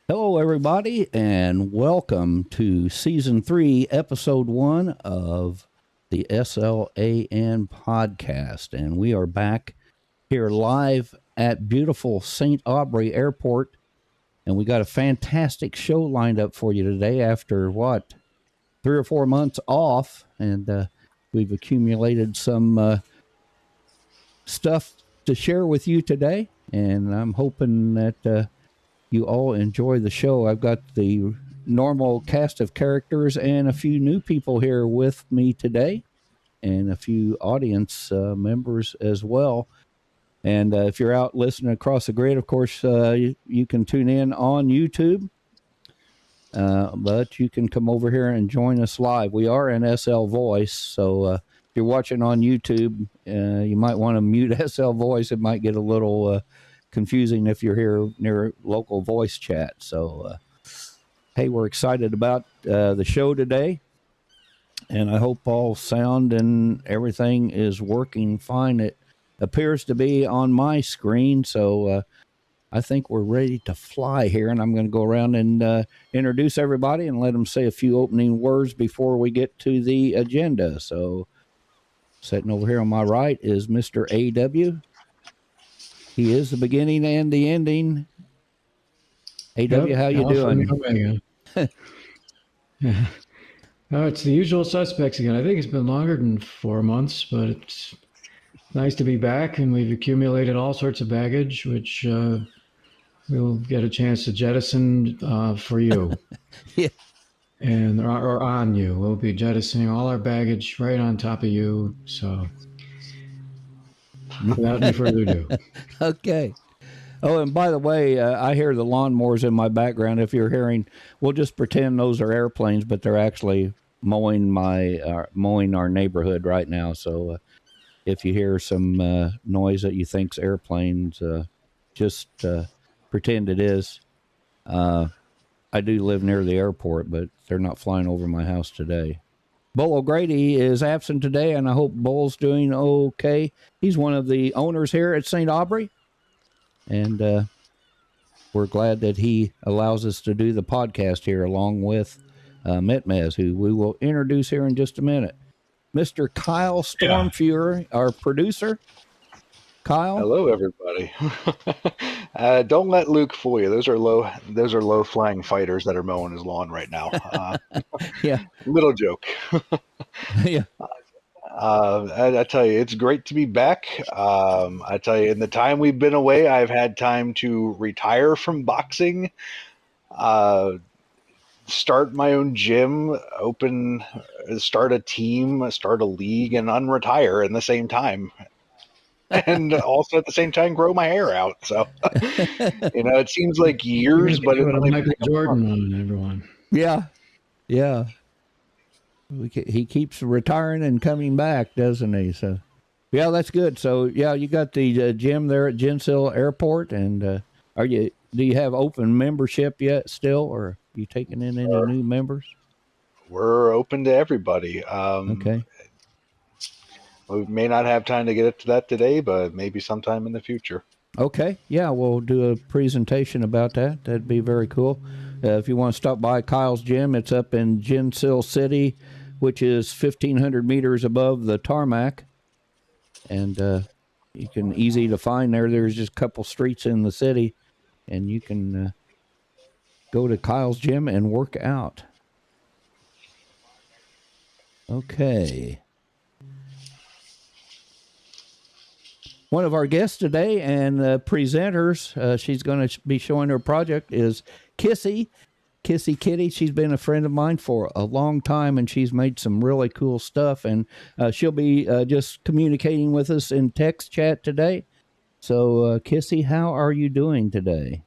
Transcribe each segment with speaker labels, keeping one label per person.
Speaker 1: Hello, everybody, and welcome to Season 3, Episode 1 of the SLAN podcast. And we are back here live at beautiful St. Aubrey Airport. And we got a fantastic show lined up for you today after, 3 or 4 months off. And we've accumulated some stuff to share with you today. And I'm hoping that you all enjoy the show. I've got the normal cast of characters and a few new people here with me today, and a few audience members as well. And if you're out listening across the grid, of course, you can tune in on YouTube, but you can come over here and join us live. We are in SL Voice, so if you're watching on YouTube, you might want to mute SL Voice. It might get a little confusing if you're here near local voice chat. So, hey, we're excited about the show today, and I hope all sound and everything is working fine. It appears to be on my screen, so I think we're ready to fly here, and I'm going to go around and introduce everybody and let them say a few opening words before we get to the agenda. So, sitting over here on my right is Mr. AW. He is the beginning and the ending. AW, how you doing?
Speaker 2: Yeah. It's the usual suspects again. I think it's been longer than 4 months, but it's nice to be back, and we've accumulated all sorts of baggage, which we'll get a chance to jettison for you.
Speaker 1: Yeah.
Speaker 2: And or on you. We'll be jettisoning all our baggage right on top of you. So without any further ado.
Speaker 1: Okay. Oh, and by the way, I hear the lawnmowers in my background. If you're hearing, we'll just pretend those are airplanes, but they're actually mowing our neighborhood right now. So if you hear some noise that you think's airplanes, just pretend it is. I do live near the airport, but they're not flying over my house today. Bull O'Grady is absent today, and I hope Bull's doing okay. He's one of the owners here at St. Aubrey, and we're glad that he allows us to do the podcast here along with Metmez, who we will introduce here in just a minute. Mr. Kyle Stormfury, our producer. Kyle.
Speaker 3: Hello, everybody. Don't let Luke fool you. Those are low flying fighters that are mowing his lawn right now.
Speaker 1: Yeah.
Speaker 3: Little joke.
Speaker 1: Yeah.
Speaker 3: I tell you, it's great to be back. I tell you, in the time we've been away, I've had time to retire from boxing, start my own gym, start a team, start a league, and unretire in the same time. And also at the same time grow my hair out. So, it seems like years, but it's
Speaker 2: like Michael Jordan on everyone.
Speaker 1: Yeah. Yeah. He keeps retiring and coming back, doesn't he? So, yeah, that's good. So, yeah, you got the gym there at Gensil Airport, and do you have open membership yet still, or are you taking in any new members?
Speaker 3: We're open to everybody.
Speaker 1: Okay.
Speaker 3: We may not have time to get to that today, but maybe sometime in the future.
Speaker 1: Okay. Yeah, we'll do a presentation about that. That'd be very cool. If you want to stop by Kyle's gym, it's up in Gensil City, which is 1,500 meters above the tarmac. And you can easy to find there. There's just a couple streets in the city, and you can go to Kyle's gym and work out. Okay. One of our guests today and presenters, she's going to be showing her project, is Kissy Kitty. She's been a friend of mine for a long time, and she's made some really cool stuff. And she'll be just communicating with us in text chat today. So, Kissy, how are you doing today?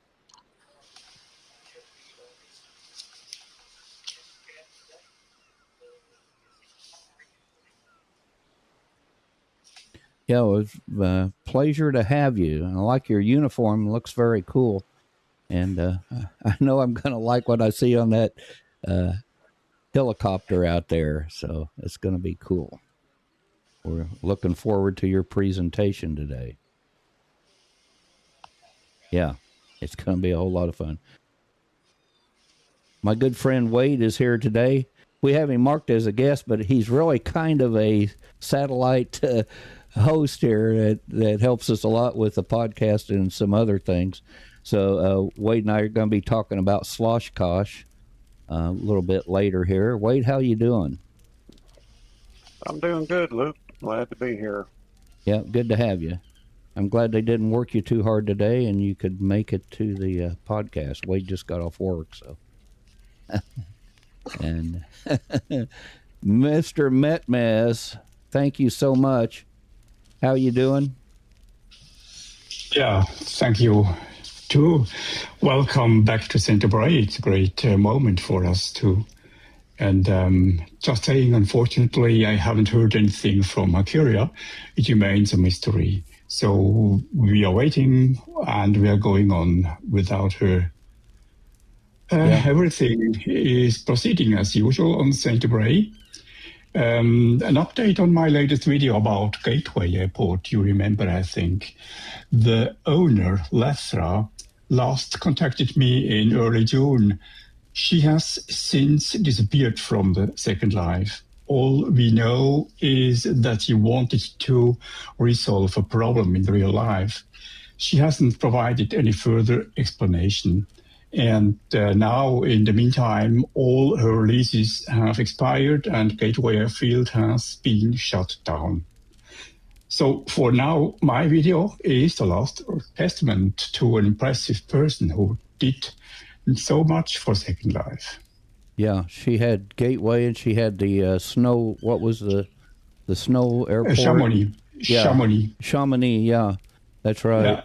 Speaker 1: Yeah, it was a pleasure to have you. I like your uniform. It looks very cool. And I know I'm going to like what I see on that helicopter out there. So it's going to be cool. We're looking forward to your presentation today. Yeah, it's going to be a whole lot of fun. My good friend Wade is here today. We have him marked as a guest, but he's really kind of a satellite host here that helps us a lot with the podcast and some other things. So Wade and I are going to be talking about Slosh Kosh a little bit later here. Wade, how you doing?
Speaker 4: I'm doing good, Luke. Glad to be here.
Speaker 1: Yeah, good to have you. I'm glad they didn't work you too hard today and you could make it to the podcast. Wade just got off work, so. And Mr. Metmez, thank you so much. How you doing?
Speaker 5: Yeah, thank you too. Welcome back to Centerbury. It's a great moment for us too. And just saying, unfortunately, I haven't heard anything from Mercuria. It remains a mystery. So we are waiting and we are going on without her. Everything is proceeding as usual on Centerbury. An update on my latest video about Gateway Airport. You remember, I think. The owner, Lethra, last contacted me in early June. She has since disappeared from the Second Life. All we know is that she wanted to resolve a problem in real life. She hasn't provided any further explanation. And now, in the meantime, all her leases have expired and Gateway Airfield has been shut down. So for now, my video is the last testament to an impressive person who did so much for Second Life.
Speaker 1: Yeah, she had Gateway and she had the snow. What was the snow airport?
Speaker 5: Chamonix.
Speaker 1: Yeah. Chamonix. Yeah, that's right.
Speaker 5: Yeah.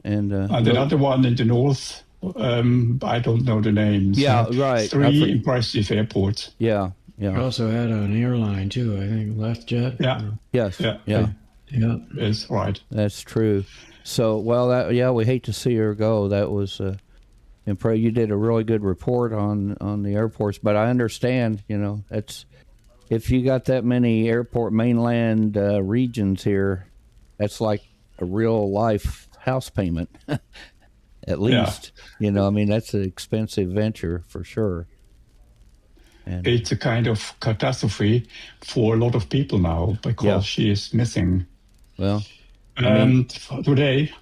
Speaker 1: And
Speaker 5: another one in the north. I don't know the names.
Speaker 1: Yeah, right.
Speaker 5: 3 impressive airports.
Speaker 1: Yeah.
Speaker 2: We also had an airline too. I think LeftJet.
Speaker 5: Yeah.
Speaker 1: Yes.
Speaker 5: Yeah. That's right.
Speaker 1: That's true. So, well, we hate to see her go. That was. And pray you did a really good report on the airports, but I understand, that's if you got that many airport mainland regions here, that's like a real life house payment, at least.
Speaker 5: Yeah.
Speaker 1: That's an expensive venture for sure. And
Speaker 5: it's a kind of catastrophe for a lot of people now because she is missing.
Speaker 1: Well,
Speaker 5: today.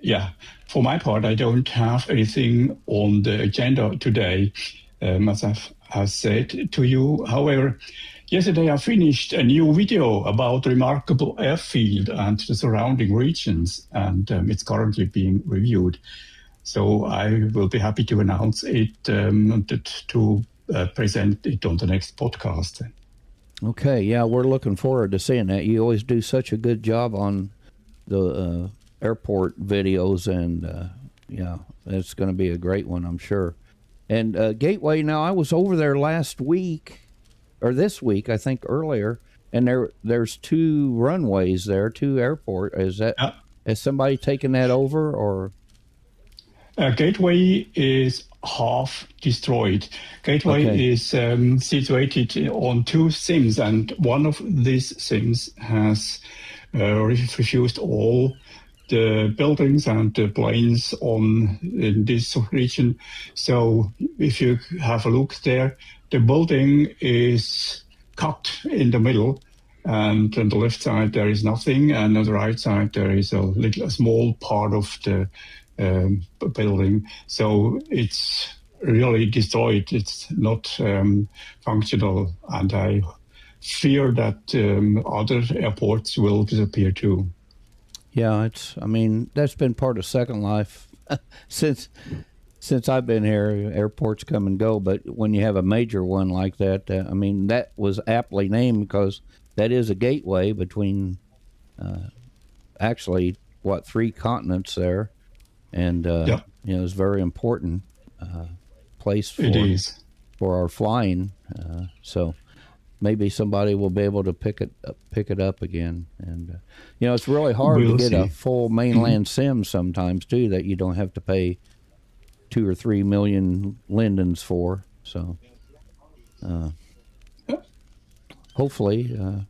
Speaker 5: Yeah, for my part, I don't have anything on the agenda today, as I've said to you. However, yesterday I finished a new video about the remarkable airfield and the surrounding regions, and it's currently being reviewed. So I will be happy to announce it, to present it on the next podcast.
Speaker 1: Okay, yeah, we're looking forward to seeing that. You always do such a good job on the airport videos, and it's going to be a great one, I'm sure. And Gateway, now I was over there last week, or this week, I think earlier, and there's 2 runways there, 2 airport. Has somebody taken that over, or?
Speaker 5: Gateway is half destroyed. Gateway is situated on 2 sims, and one of these sims has refused all the buildings and the planes in this region. So if you have a look there, the building is cut in the middle, and on the left side there is nothing, and on the right side there is a small part of the building. So it's really destroyed. It's not functional, and I fear that other airports will disappear too.
Speaker 1: Yeah, that's been part of Second Life since I've been here. Airports come and go, but when you have a major one like that, that was aptly named because that is a gateway between, actually, 3 continents there, and it's a very important place for our flying. So maybe somebody will be able to pick it up again. And it's really hard to get a full mainland sim sometimes too, that you don't have to pay 2 or 3 million lindens for. So hopefully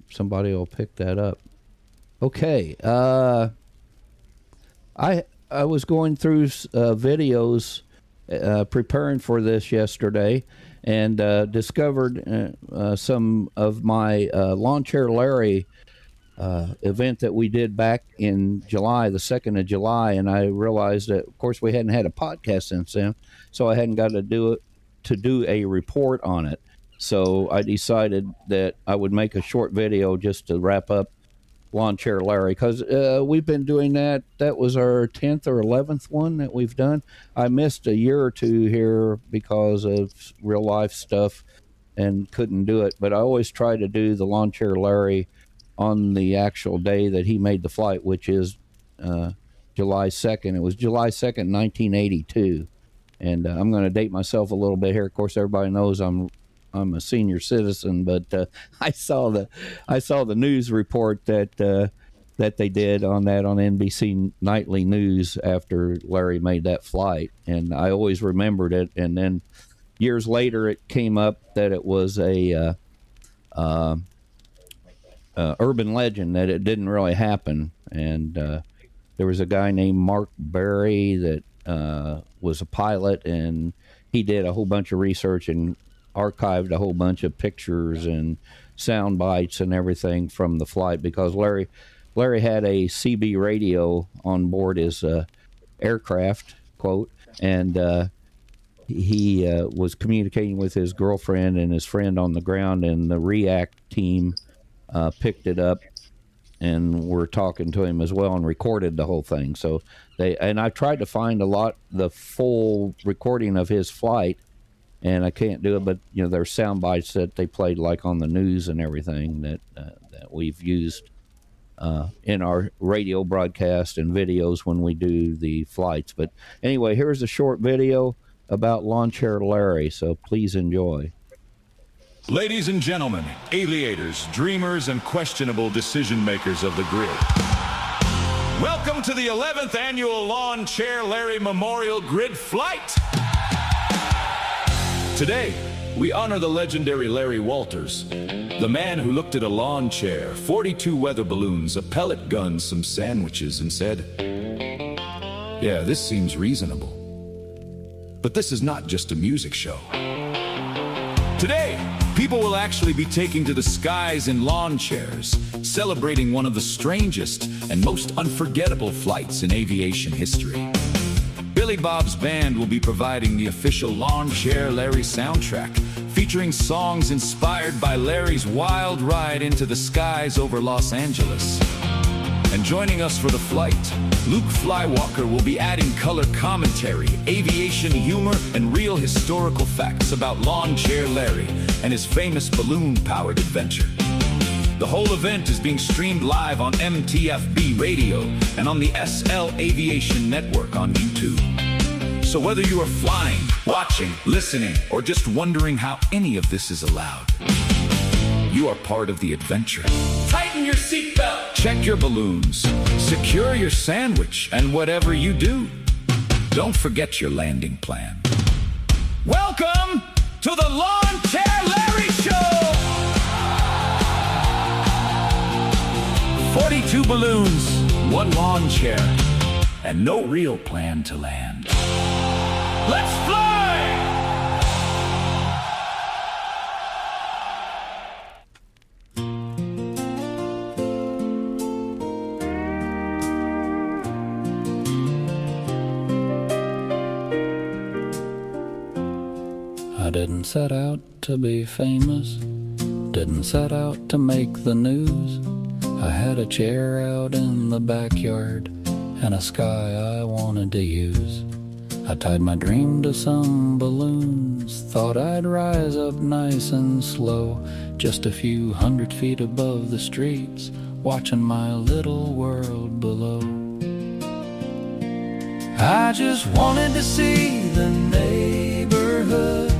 Speaker 1: somebody will pick that up. Okay, I was going through videos preparing for this yesterday and discovered some of my Lawn Chair Larry event that we did back in July, the 2nd of July, and I realized that, of course, we hadn't had a podcast since then, so I hadn't got to do a report on it. So I decided that I would make a short video just to wrap up Lawn Chair Larry, because we've been doing that. That was our 10th or 11th one that we've done. I missed a year or two here because of real life stuff and couldn't do it, but I always try to do the Lawn Chair Larry on the actual day that he made the flight, which is July 2nd. It was July 2nd, 1982. And I'm going to date myself a little bit here. Of course, everybody knows I'm a senior citizen, but I saw the news report that they did on NBC Nightly News after Larry made that flight, and I always remembered it. And then years later, it came up that it was a urban legend, that it didn't really happen. And there was a guy named Mark Berry that was a pilot, and he did a whole bunch of research and archived a whole bunch of pictures and sound bites and everything from the flight, because Larry had a CB radio on board his aircraft, quote, and he was communicating with his girlfriend and his friend on the ground, and the REACT team picked it up and were talking to him as well and recorded the whole thing. So I tried to find the full recording of his flight, and I can't do it, but there's sound bites that they played like on the news and everything that we've used in our radio broadcast and videos when we do the flights. But anyway, here's a short video about Lawn Chair Larry, so please enjoy.
Speaker 6: Ladies and gentlemen, aviators, dreamers, and questionable decision makers of the grid. Welcome to the 11th annual Lawn Chair Larry Memorial Grid Flight. Today, we honor the legendary Larry Walters, the man who looked at a lawn chair, 42 weather balloons, a pellet gun, some sandwiches, and said, "Yeah, this seems reasonable. But this is not just a music show." Today, people will actually be taking to the skies in lawn chairs, celebrating one of the strangest and most unforgettable flights in aviation history. Billy Bob's band will be providing the official Lawn Chair Larry soundtrack, featuring songs inspired by Larry's wild ride into the skies over Los Angeles. And joining us for the flight, Luke Flywalker will be adding color commentary, aviation humor, and real historical facts about Lawn Chair Larry and his famous balloon-powered adventure. The whole event is being streamed live on MTFB Radio and on the SL Aviation Network on YouTube. So whether you are flying, watching, listening, or just wondering how any of this is allowed, you are part of the adventure. Tighten your seatbelt, check your balloons, secure your sandwich, and whatever you do, don't forget your landing plan. Welcome to the Lawn Chair Larry Show! 42 balloons, one lawn chair, and no real plan to land. Let's fly!
Speaker 7: I didn't set out to be famous, didn't set out to make the news. I had a chair out in the backyard and a sky I wanted to use. I tied my dream to some balloons, thought I'd rise up nice and slow, just a few 100 feet above the streets, watching my little world below. I just wanted to see the neighborhood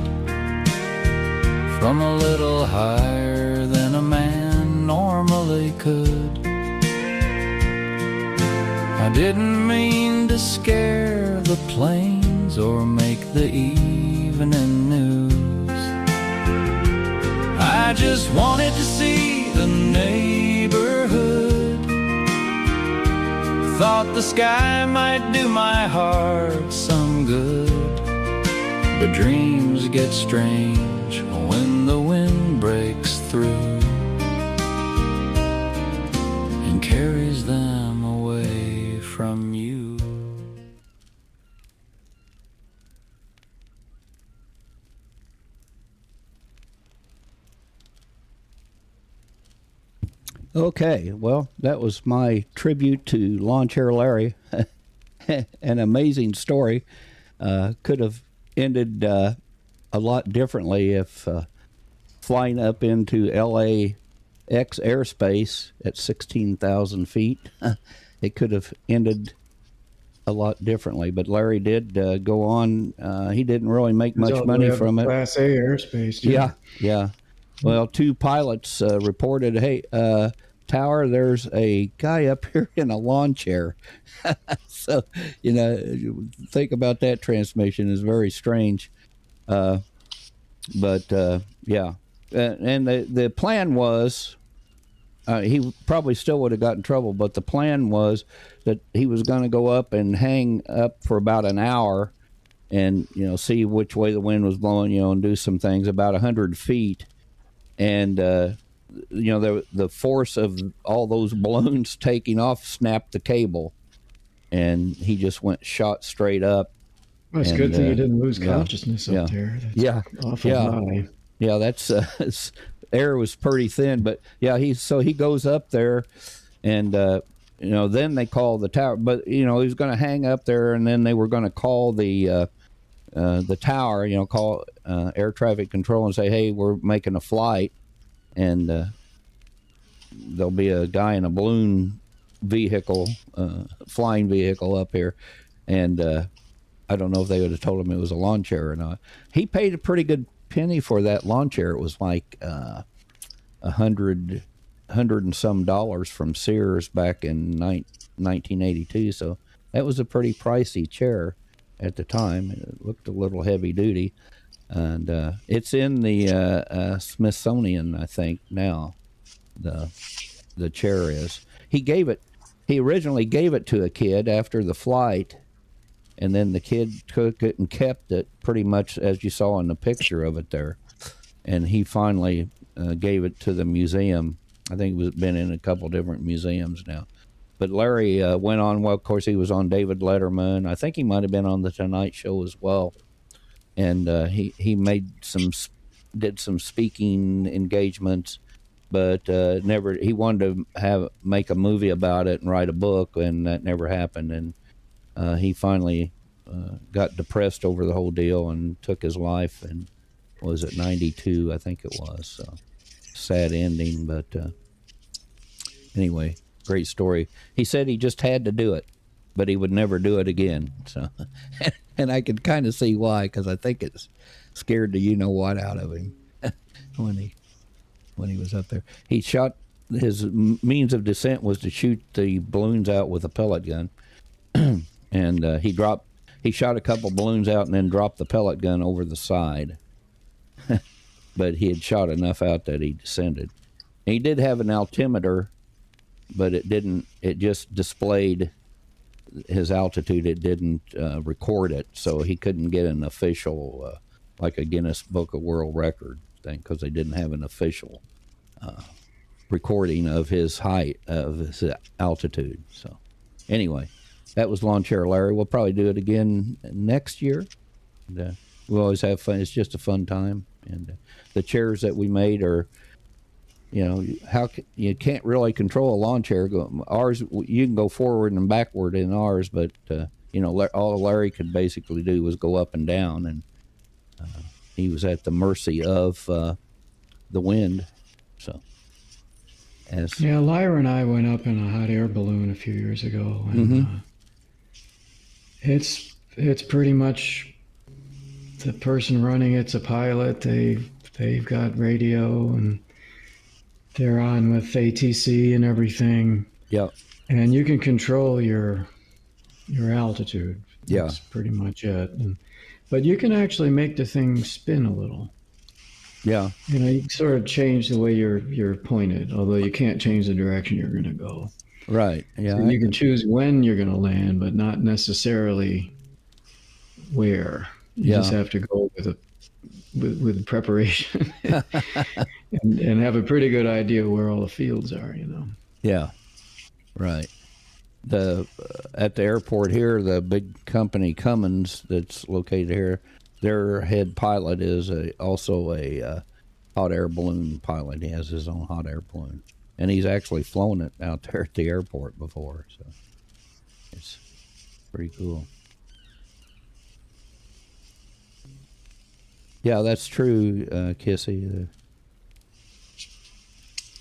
Speaker 7: from a little higher than a man normally could. I didn't mean to scare the planes or make the evening news. I just wanted to see the neighborhood. Thought the sky might do my heart some good. But dreams get strange when the wind breaks through and carries them away from you.
Speaker 1: Okay, well, that was my tribute to Lawn Chair Larry. An amazing story. Could have ended a lot differently if flying up into LAX airspace at 16,000 feet, it could have ended a lot differently. But Larry did go on. He didn't really make much money from it.
Speaker 2: Class A airspace. Too.
Speaker 1: Yeah. Well, two pilots reported, hey, Tower, there's a guy up here in a lawn chair. So, think about that transmission is very strange. Yeah. And the plan was, he probably still would have got in trouble, but the plan was that he was going to go up and hang up for about an hour and, see which way the wind was blowing, and do some things about 100 feet. And, the force of all those balloons taking off snapped the cable, and he just shot straight up.
Speaker 2: Well, it's a good thing he didn't lose consciousness up there. That's awful high.
Speaker 1: Yeah, that's air was pretty thin, but he goes up there, and then they call the tower. But he was going to hang up there, and then they were going to call the tower. Call air traffic control and say, hey, we're making a flight. And there'll be a guy in a balloon vehicle, flying vehicle up here. And I don't know if they would have told him it was a lawn chair or not. He paid a pretty good penny for that lawn chair. It was like $100 and some dollars from Sears back in 1982. So that was a pretty pricey chair at the time. It looked a little heavy duty. And it's in the Smithsonian, I think, now. The chair is. He originally gave it to a kid after the flight, and then the kid took it and kept it pretty much as you saw in the picture of it there. And he finally gave it to the museum. I think it's been in a couple different museums now. But Larry went on, well, of course, he was on David Letterman. I think he might have been on The Tonight Show as well. And he did some speaking engagements, but never. He wanted to make a movie about it and write a book, and that never happened. And he finally got depressed over the whole deal and took his life. And was it 92? I think it was. So sad ending, but anyway, great story. He said he just had to do it, but he would never do it again. So. And I could kind of see why, because I think it's scared the you-know-what out of him when he was up there. He shot, his means of descent was to shoot the balloons out with a pellet gun. And he shot a couple balloons out and then dropped the pellet gun over the side. But he had shot enough out that he descended. And he did have an altimeter, but it just displayed his altitude. It didn't record it, so he couldn't get an official like a Guinness Book of World Record thing, because they didn't have an official recording of his height, of his altitude. So anyway, that was Lawn Chair Larry. We'll probably do it again next year. And, we always have fun. It's just a fun time. And the chairs that we made are, you can't really control a lawn chair. Ours, you can go forward and backward in ours, but all Larry could basically do was go up and down, and he was at the mercy of the wind. So,
Speaker 2: Lyra and I went up in a hot air balloon a few years ago, and it's pretty much the person running it's a pilot. They've got radio and they're on with ATC and everything.
Speaker 1: Yeah.
Speaker 2: And you can control your altitude.
Speaker 1: Yeah.
Speaker 2: That's pretty much it. But you can actually make the thing spin a little.
Speaker 1: Yeah.
Speaker 2: You sort of change the way you're pointed, although you can't change the direction you're going to go.
Speaker 1: Right. Yeah.
Speaker 2: So you can choose when you're going to land, but not necessarily where. You just have to go with preparation and have a pretty good idea where all the fields are,
Speaker 1: Yeah, right. At the airport here, the big company Cummins that's located here, their head pilot is also a hot air balloon pilot. He has his own hot air balloon, and he's actually flown it out there at the airport before. So it's pretty cool. Yeah, that's true, Kissy.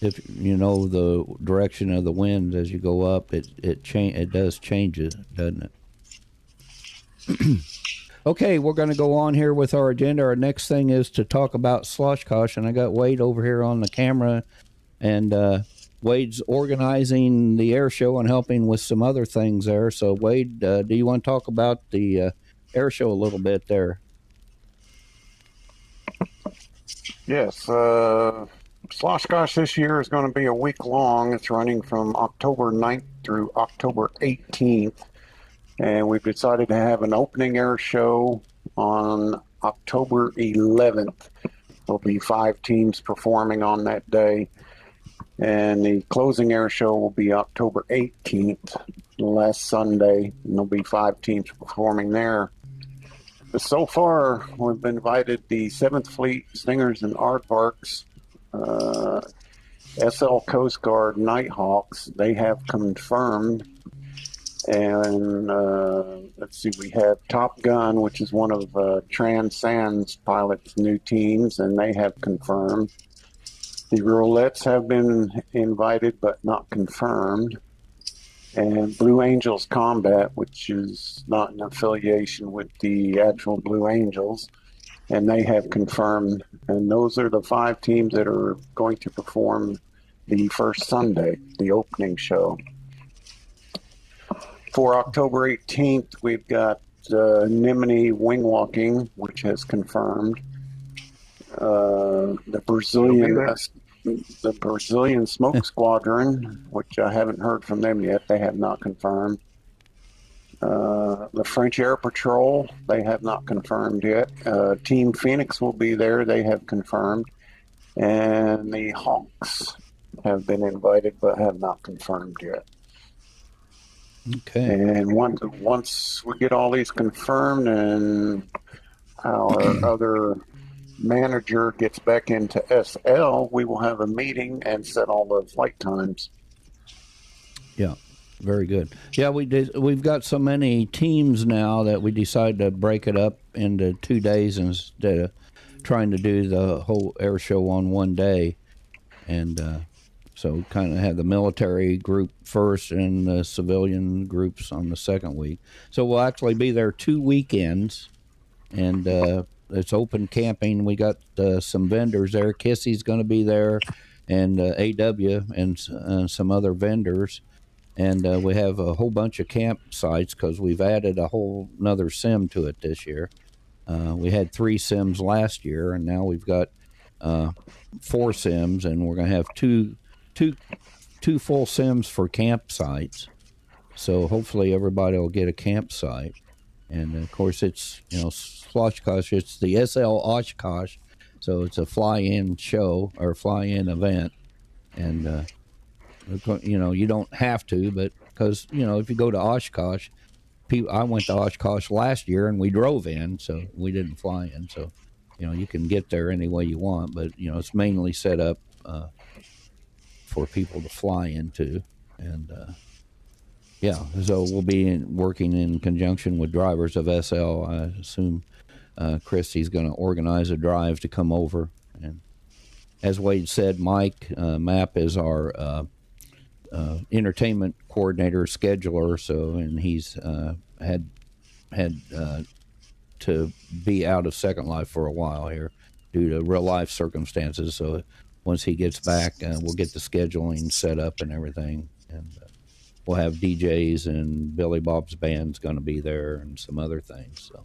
Speaker 1: If you know the direction of the wind as you go up, it does change it, doesn't it? Okay, we're going to go on here with our agenda. Our next thing is to talk about Sloshkosh, and I got Wade over here on the camera, and Wade's organizing the air show and helping with some other things there. So, Wade, do you want to talk about the air show a little bit there?
Speaker 4: Yes. Sloshkosh this year is going to be a week long. It's running from October 9th through October 18th. And we've decided to have an opening air show on October 11th. There'll be 5 teams performing on that day. And the closing air show will be October 18th, last Sunday. And there'll be 5 teams performing there. So far, we've been invited the 7th Fleet Stingers and Aardvarks, SL Coast Guard Nighthawks. They have confirmed. And let's see, we have Top Gun, which is one of Transand's pilots' new teams, and they have confirmed. The Roulettes have been invited but not confirmed. And Blue Angels Combat, which is not an affiliation with the actual Blue Angels, and they have confirmed. And those are the 5 teams that are going to perform the first Sunday, the opening show. For October 18th, we've got Nimini Wing Walking, which has confirmed. The Brazilian Smoke Squadron, which I haven't heard from them yet. They have not confirmed. The French Air Patrol, they have not confirmed yet. Team Phoenix will be there. They have confirmed. And the Hawks have been invited but have not confirmed yet.
Speaker 1: Okay.
Speaker 4: And once we get all these confirmed and our other manager gets back into SL, we will have a meeting and set all the flight times.
Speaker 1: Yeah, very good. Yeah, we've got so many teams now that we decided to break it up into 2 days instead of trying to do the whole air show on one day. And so kind of have the military group first and the civilian groups on the second week. So we'll actually be there 2 weekends, and it's open camping. We got some vendors there. Kissy's going to be there, and AW and some other vendors. And we have a whole bunch of campsites because we've added a whole another sim to it this year. We had 3 sims last year, and now we've got 4 sims, and we're going to have two full sims for campsites. So hopefully everybody will get a campsite. And of course it's, Sloshkosh, it's the SL Oshkosh. So it's a fly-in show or fly-in event. And, you don't have to, but because, if you go to Oshkosh, I went to Oshkosh last year and we drove in, so we didn't fly in. So, you can get there any way you want, but, it's mainly set up for people to fly into. And so we'll be working in conjunction with drivers of SL. I assume Christy's going to organize a drive to come over. And as Wade said, Mike Mapp is our entertainment coordinator, scheduler. And he's had to be out of Second Life for a while here due to real life circumstances. So once he gets back, we'll get the scheduling set up and everything. And we'll have DJs, and Billy Bob's band's going to be there and some other things. So,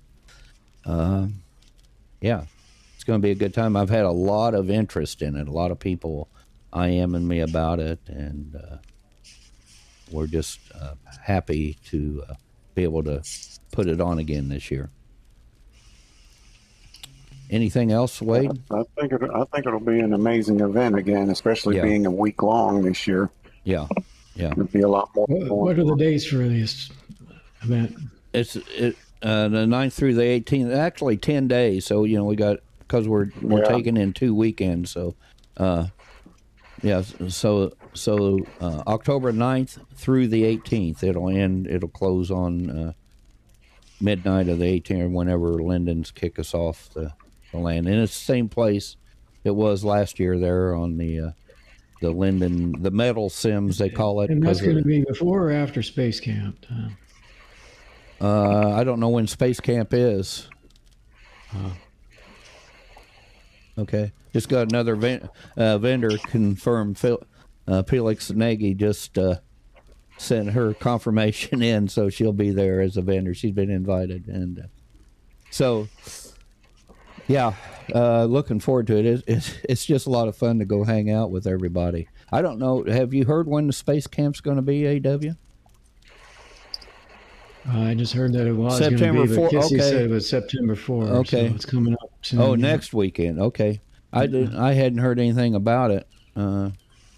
Speaker 1: it's going to be a good time. I've had a lot of interest in it. A lot of people IMing me about it, and we're just happy to be able to put it on again this year. Anything else, Wade?
Speaker 4: I think it'll be an amazing event again, especially
Speaker 1: Yeah.
Speaker 4: being a week long this year.
Speaker 1: Yeah. Yeah.
Speaker 4: It'll be a lot more.
Speaker 2: What are the days for this event?
Speaker 1: It's the 9th through the 18th. Actually, 10 days. So we got because we're taking in 2 weekends. So, yeah. So October 9th through the 18th. It'll close on midnight of the 18th, or whenever Linden's kick us off the land, and it's the same place it was last year there on the Linden, the metal sims they call it.
Speaker 2: And that's going to be before or after Space Camp?
Speaker 1: I don't know when Space Camp is. Okay, just got another vendor confirmed. Felix Nagy just sent her confirmation in, so she'll be there as a vendor. She's been invited, and so yeah, looking forward to it. It's just a lot of fun to go hang out with everybody. I don't know. Have you heard when the Space Camp's going to be, AW?
Speaker 2: I just heard that it was
Speaker 1: September
Speaker 2: going to be, but
Speaker 1: 4th.
Speaker 2: Kissy
Speaker 1: Okay.
Speaker 2: said it was September 4th.
Speaker 1: Okay.
Speaker 2: So it's coming up soon.
Speaker 1: Oh, next weekend. Okay. I hadn't heard anything about it.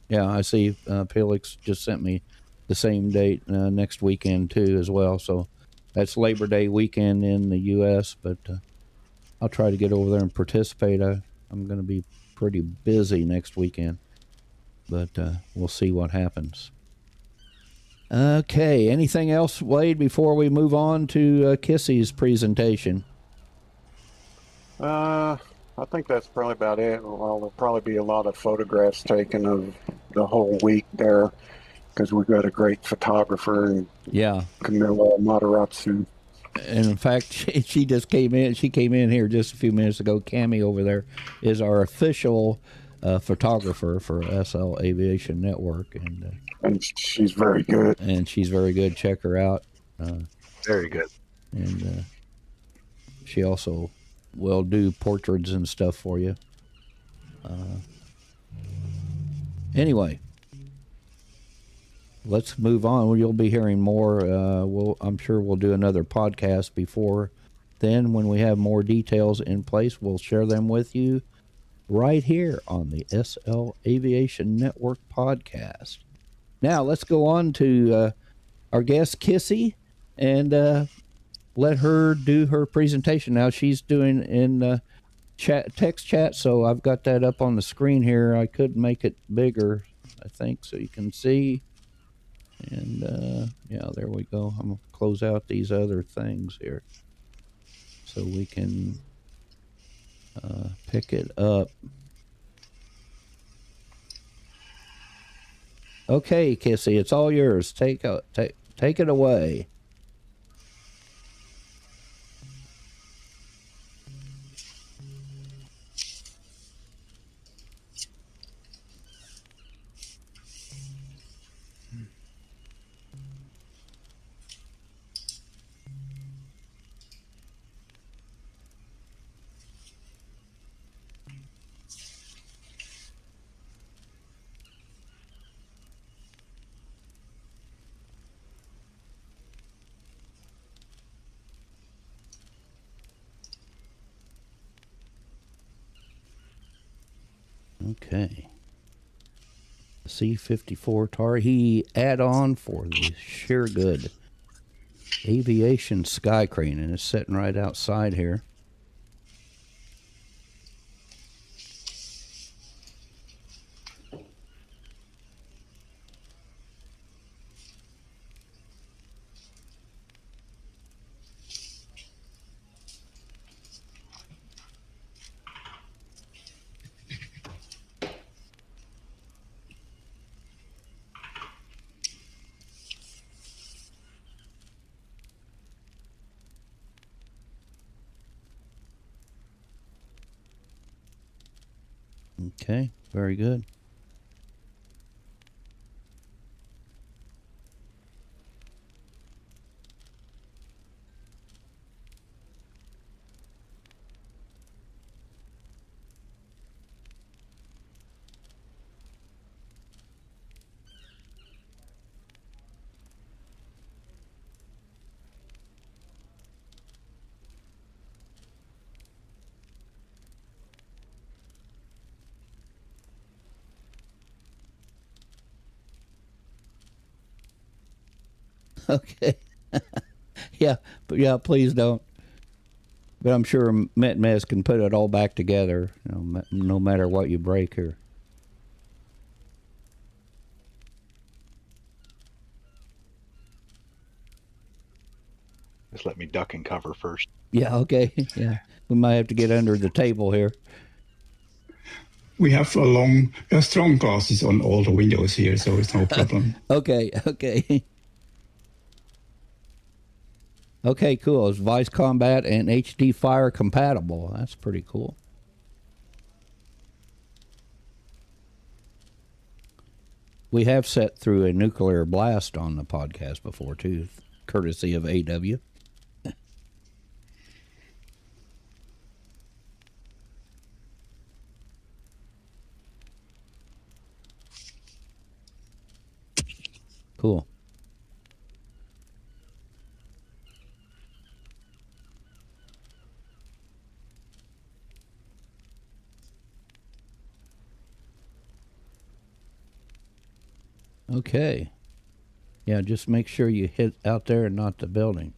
Speaker 1: Yeah, I see Felix just sent me the same date next weekend too as well. So that's Labor Day weekend in the U.S., but I'll try to get over there and participate. I'm going to be pretty busy next weekend, but we'll see what happens. Okay, anything else, Wade, before we move on to Kissy's presentation?
Speaker 4: I think that's probably about it. Well, there'll probably be a lot of photographs taken of the whole week there because we've got a great photographer in Camilla Matarazzo.
Speaker 1: And in fact, she just came in. She came in here just a few minutes ago. Cammie over there is our official photographer for SL Aviation Network,
Speaker 4: and she's very good.
Speaker 1: And she's very good. Check her out.
Speaker 3: Very good.
Speaker 1: And she also will do portraits and stuff for you. Anyway, let's move on. You'll be hearing more. I'm sure we'll do another podcast before then. When we have more details in place, we'll share them with you right here on the SL Aviation Network podcast. Now, let's go on to our guest, Kissy, and let her do her presentation. Now, she's doing in text chat, so I've got that up on the screen here. I could make it bigger, I think, so you can see. And, yeah, there we go. I'm going to close out these other things here so we can pick it up. Okay, Kissy, it's all yours. Take it away. Okay. C-54 Tarhe add-on for the sheer good aviation sky crane, and it's sitting right outside here. Okay, very good. Okay. Yeah, please don't. But I'm sure Metmez can put it all back together, no matter what you break here.
Speaker 3: Just let me duck and cover first.
Speaker 1: Yeah, okay. Yeah. We might have to get under the table here.
Speaker 5: We have strong glasses on all the windows here, so it's no problem.
Speaker 1: Okay. Okay, cool. It's Vice Combat and HD Fire compatible. That's pretty cool. We have set through a nuclear blast on the podcast before, too, courtesy of AW. Cool. Okay. Yeah, just make sure you hit out there and not the building.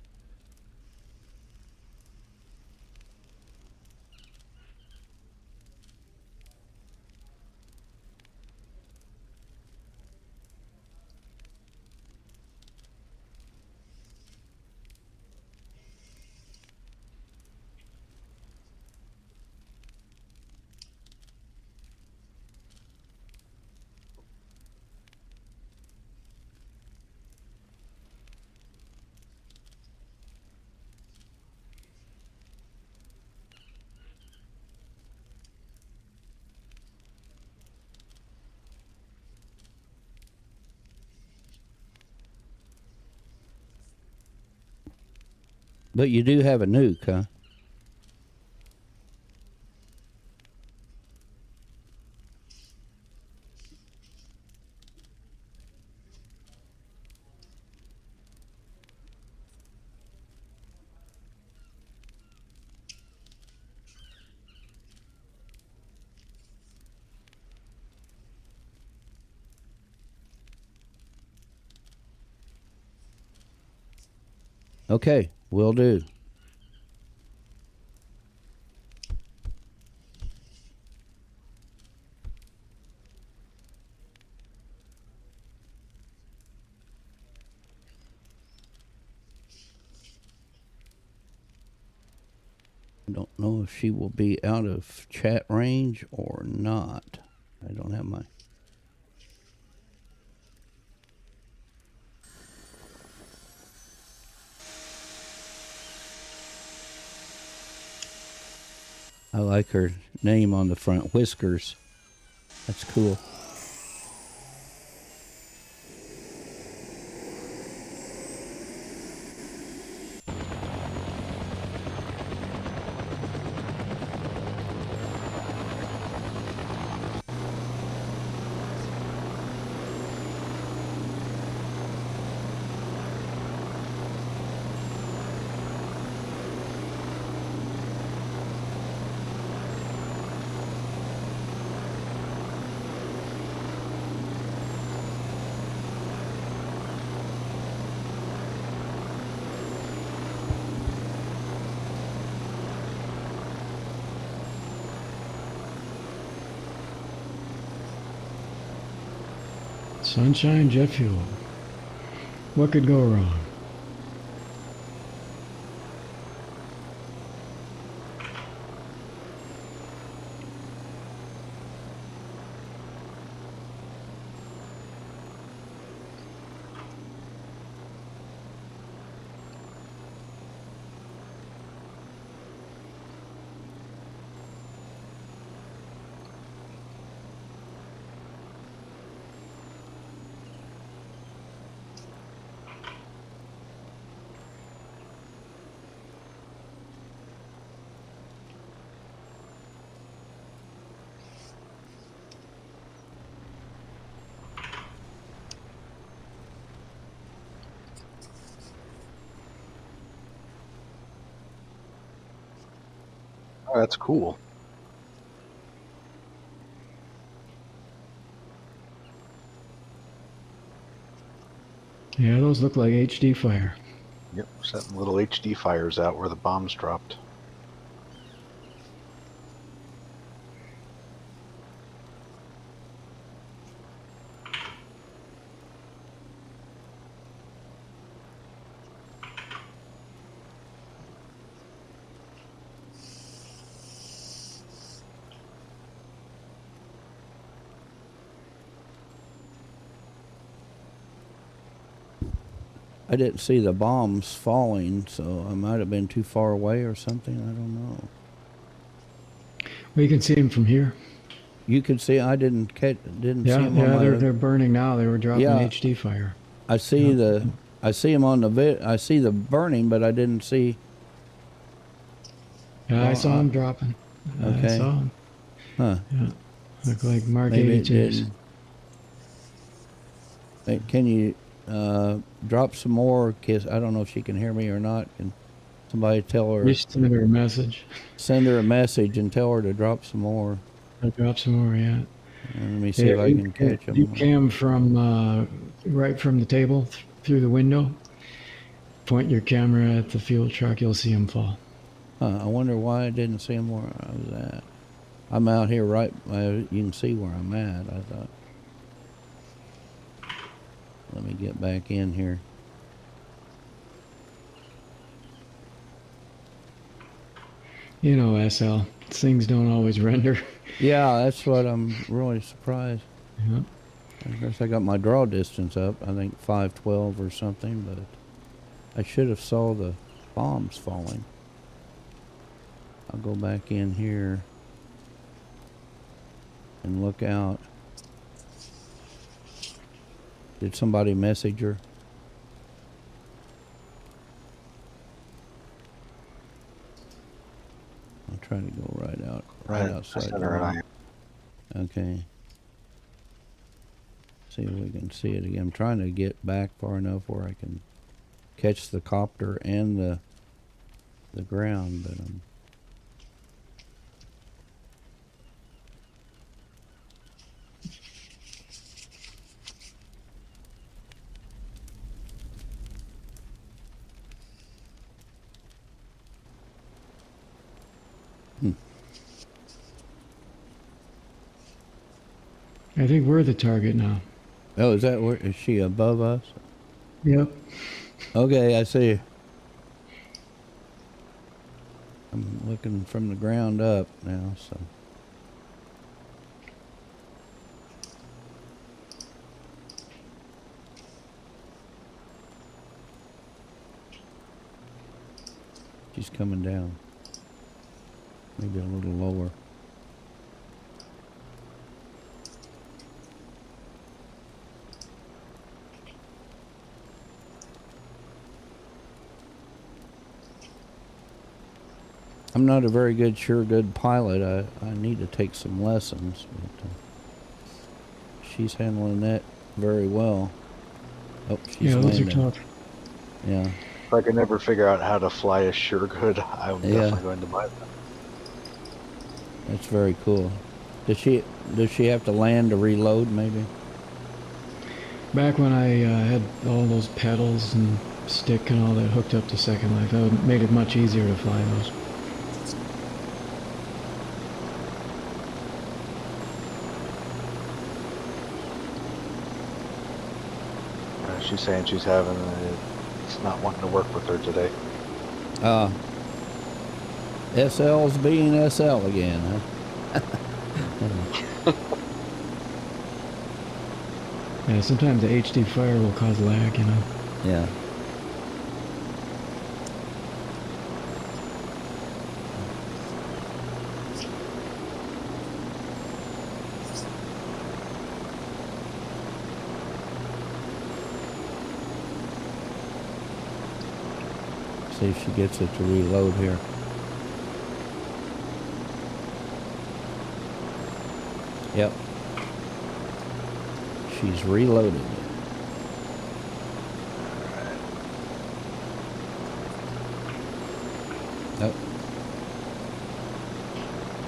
Speaker 1: But you do have a nuke, huh? Okay, will do. I don't know if she will be out of chat range or not. I don't have my... I like her name on the front, Whiskers. That's cool.
Speaker 2: Sunshine jet fuel. What could go wrong?
Speaker 3: Oh, that's cool.
Speaker 2: Yeah, those look like HD fire.
Speaker 3: Yep, setting little HD fires out where the bombs dropped.
Speaker 1: I didn't see the bombs falling, so I might have been too far away or something. I don't know.
Speaker 2: We can see them from here.
Speaker 1: You could see. I didn't see them.
Speaker 2: Yeah, they're burning now. They were dropping
Speaker 1: Yeah.
Speaker 2: HD fire.
Speaker 1: I see I see them on the I see the burning, but I didn't see.
Speaker 2: Yeah, I saw them dropping.
Speaker 1: Okay.
Speaker 2: I saw them.
Speaker 1: Huh?
Speaker 2: Yeah, look like Mark
Speaker 1: Maybe it
Speaker 2: 82s.
Speaker 1: didn't. Hey, can you drop some more? Cause I don't know if she can hear me or not. Can somebody tell her?
Speaker 2: Just send her a message.
Speaker 1: Send her a message and tell her to drop some more.
Speaker 2: I'll drop some more, yeah.
Speaker 1: Let me see if I can catch them.
Speaker 2: You cam from right from the table through the window. Point your camera at the fuel truck. You'll see them fall.
Speaker 1: I wonder why I didn't see them where I was at. I'm out here right. You can see where I'm at. I thought. Let me get back in here.
Speaker 2: You know, SL, things don't always render.
Speaker 1: Yeah, that's what I'm really surprised.
Speaker 2: Yeah.
Speaker 1: I guess I got my draw distance up. I think 512 or something, but I should have saw the bombs falling. I'll go back in here and look out. Did somebody message her? I'll try to go right outside. Okay. See if we can see it again. I'm trying to get back far enough where I can catch the copter and the ground, but
Speaker 2: I think we're the target now.
Speaker 1: Oh, is that where is she above us?
Speaker 2: Yep.
Speaker 1: Okay, I see her. I'm looking from the ground up now, so. She's coming down. Maybe a little lower. I'm not a very good pilot. I need to take some lessons, but she's handling that very well. Oh, she's
Speaker 2: those
Speaker 1: landing.
Speaker 2: are tough.
Speaker 1: Yeah.
Speaker 3: If I could never figure out how to fly a Suregood, I'm definitely going to buy them.
Speaker 1: That's very cool. Does she have to land to reload, maybe?
Speaker 2: Back when I had all those pedals and stick and all that hooked up to Second Life, that made it much easier to fly those.
Speaker 3: She's saying she's having it's not wanting to work with her today.
Speaker 1: SL's being SL again, huh?
Speaker 2: Yeah, sometimes the HD fire will cause lag, you know.
Speaker 1: Yeah. See if she gets it to reload here. Yep. She's reloaded. Oh.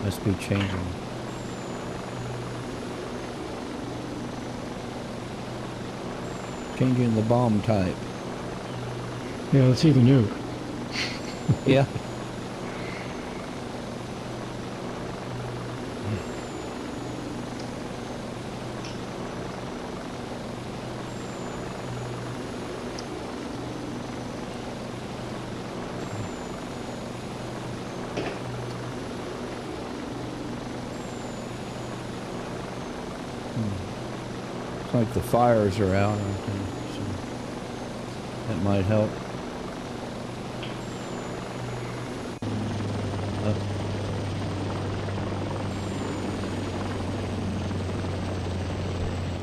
Speaker 1: Must be changing. Changing the bomb type.
Speaker 2: Yeah, let's see the nuke.
Speaker 1: Yeah. It's like the fires are out, aren't they? So that might help.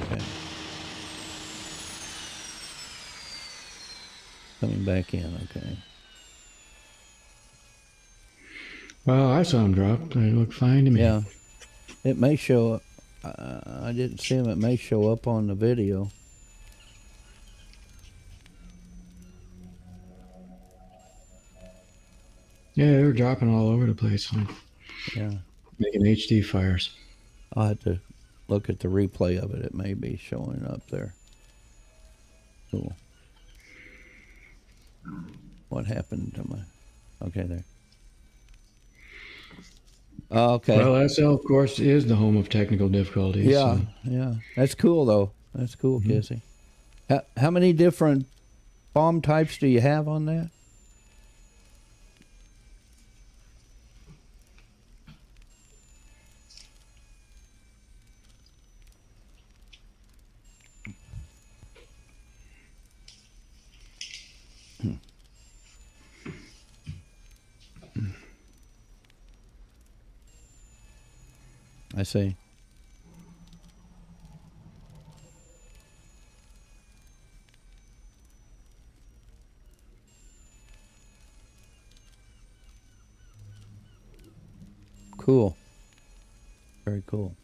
Speaker 1: Okay. Coming back in, okay.
Speaker 2: Well, I saw him drop. They look fine to me.
Speaker 1: Yeah. It may show up. I didn't see him. It may show up on the video.
Speaker 2: Yeah, they were dropping all over the place, like
Speaker 1: Yeah.
Speaker 2: making HD fires.
Speaker 1: I'll have to look at the replay of it. It may be showing up there. Cool. What happened to my... Okay, there. Okay.
Speaker 2: Well, SL, of course, is the home of technical difficulties.
Speaker 1: Yeah,
Speaker 2: So.
Speaker 1: yeah. That's cool, though. That's cool, Kissy. How many different bomb types do you have on that? I see. Cool. Very cool.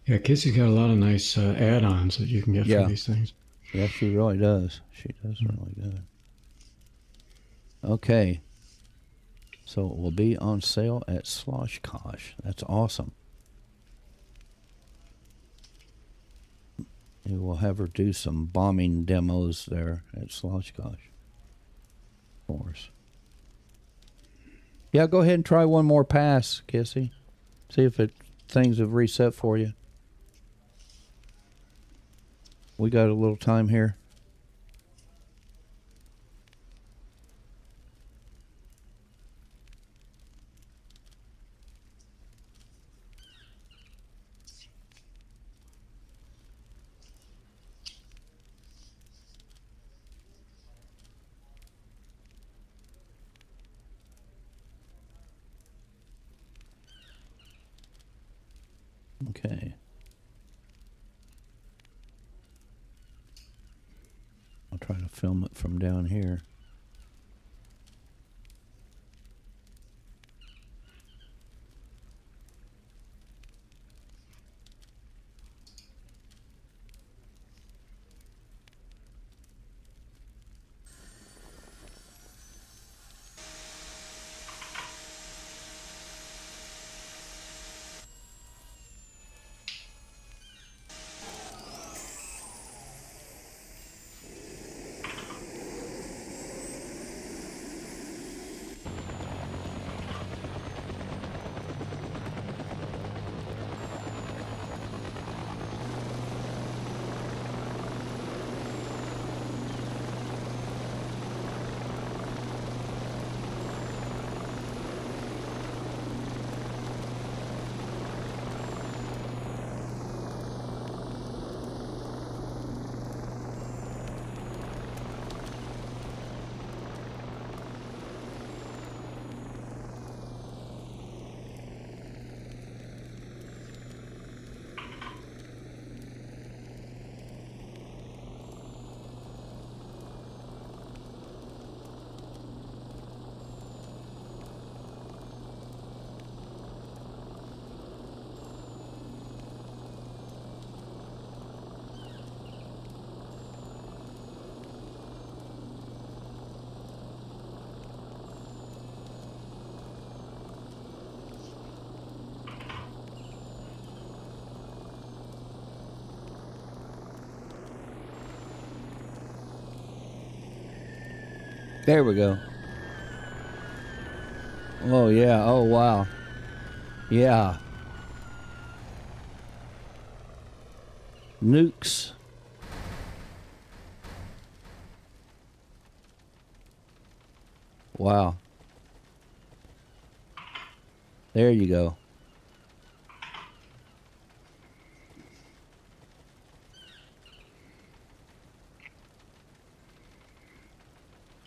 Speaker 2: Yeah, Kissy's got a lot of nice add-ons that you can get
Speaker 1: Yeah.
Speaker 2: for these things.
Speaker 1: Yeah, she really does. She does really good. Okay. So it will be on sale at Sloshkosh. That's awesome. We will have her do some bombing demos there at Sloshkosh for us. Yeah, go ahead and try one more pass, Kissy. See if things have reset for you. We got a little time here. Okay. I'll try to film it from down here. There we go. Oh, yeah. Oh, wow. Yeah. Nukes. Wow. There you go.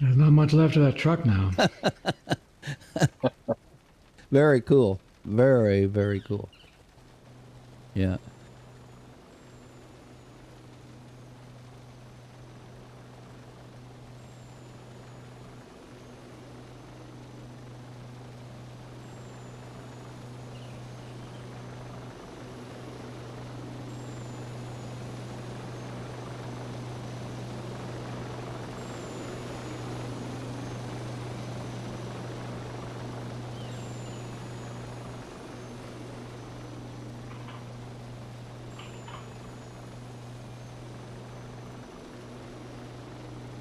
Speaker 2: There's not much left of that truck now.
Speaker 1: Very cool. Very, very cool. Yeah.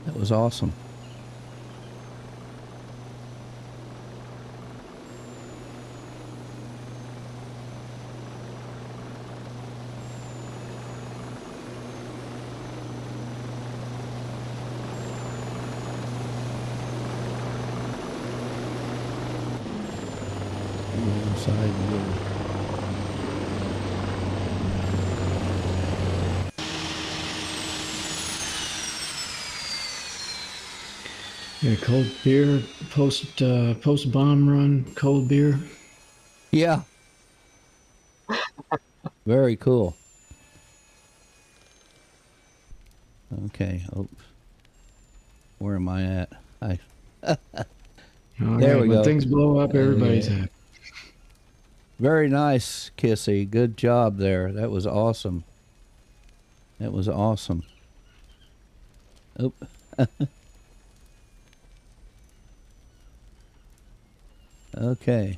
Speaker 1: That was awesome. Inside the
Speaker 2: Yeah, cold beer, post bomb run, cold beer.
Speaker 1: Yeah. Very cool. Okay. Oh. Where am I at?
Speaker 2: All
Speaker 1: There
Speaker 2: right,
Speaker 1: we
Speaker 2: when
Speaker 1: go.
Speaker 2: things blow up, everybody's happy.
Speaker 1: Very nice, Kissy. Good job there. That was awesome. That was awesome. Oop. Okay.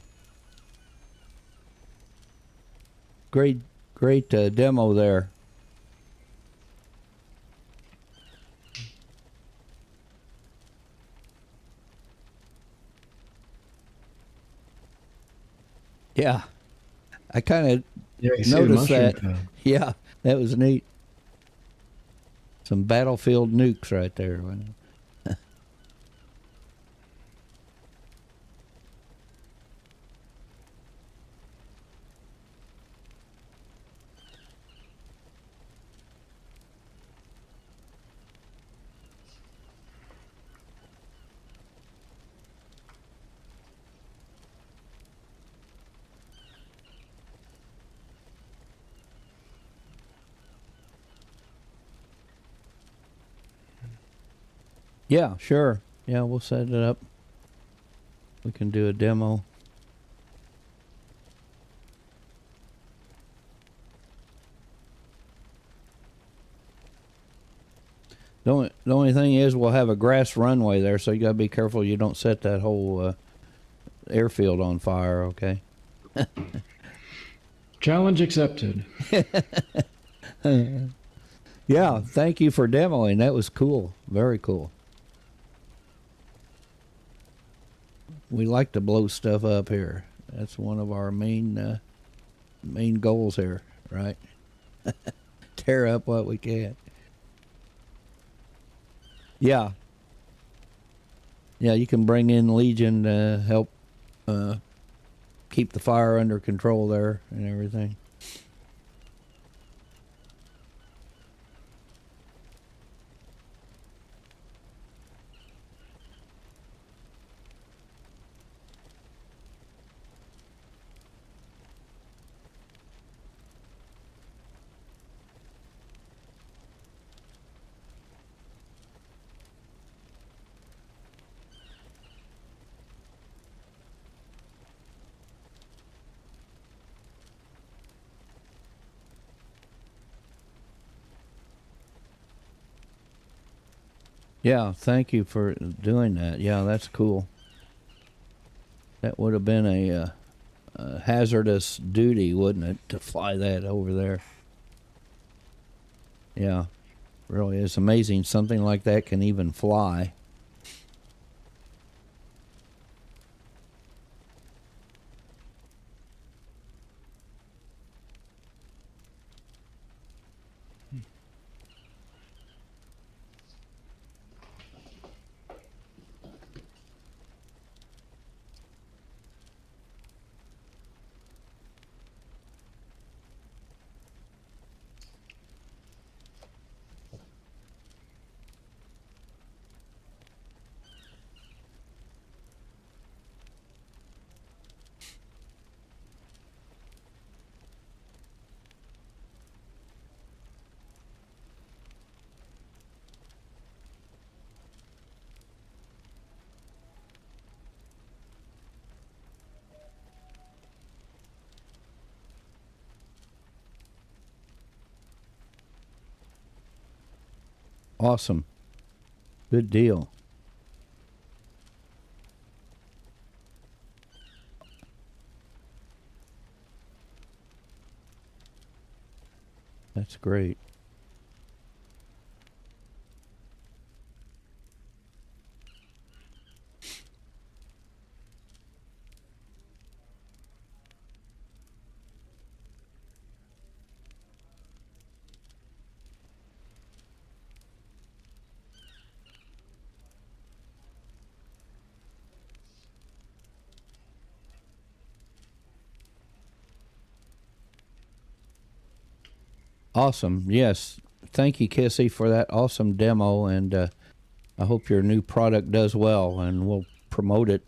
Speaker 1: Great demo there. Yeah. I kind of
Speaker 2: Yeah, you see the
Speaker 1: noticed
Speaker 2: mushroom
Speaker 1: that.
Speaker 2: cloud.
Speaker 1: Yeah, that was neat. Some battlefield nukes right there. Yeah, sure. Yeah, we'll set it up. We can do a demo. The only thing is we'll have a grass runway there, so you got to be careful you don't set that whole airfield on fire, okay?
Speaker 2: Challenge accepted.
Speaker 1: Yeah, thank you for demoing. That was cool. Very cool. We like to blow stuff up here. That's one of our main goals here, right? Tear up what we can. Yeah. Yeah, you can bring in Legion to help keep the fire under control there and everything. Yeah, thank you for doing that. Yeah, that's cool. That would have been a hazardous duty, wouldn't it, to fly that over there? Yeah, really is amazing something like that can even fly. Awesome. Good deal. That's great. Awesome. Yes. Thank you, Kissy, for that awesome demo. And I hope your new product does well. And we'll promote it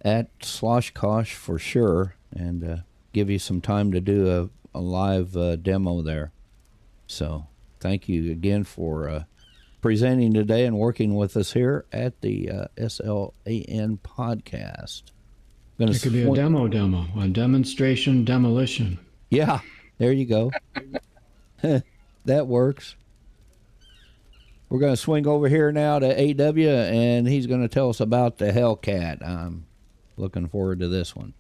Speaker 1: at Sloshkosh for sure. And give you some time to do a live demo there. So thank you again for presenting today and working with us here at the SLAN podcast.
Speaker 2: It could be a demonstration demolition.
Speaker 1: Yeah, there you go. That works. We're going to swing over here now to AW, and he's going to tell us about the Hellcat. I'm looking forward to this one.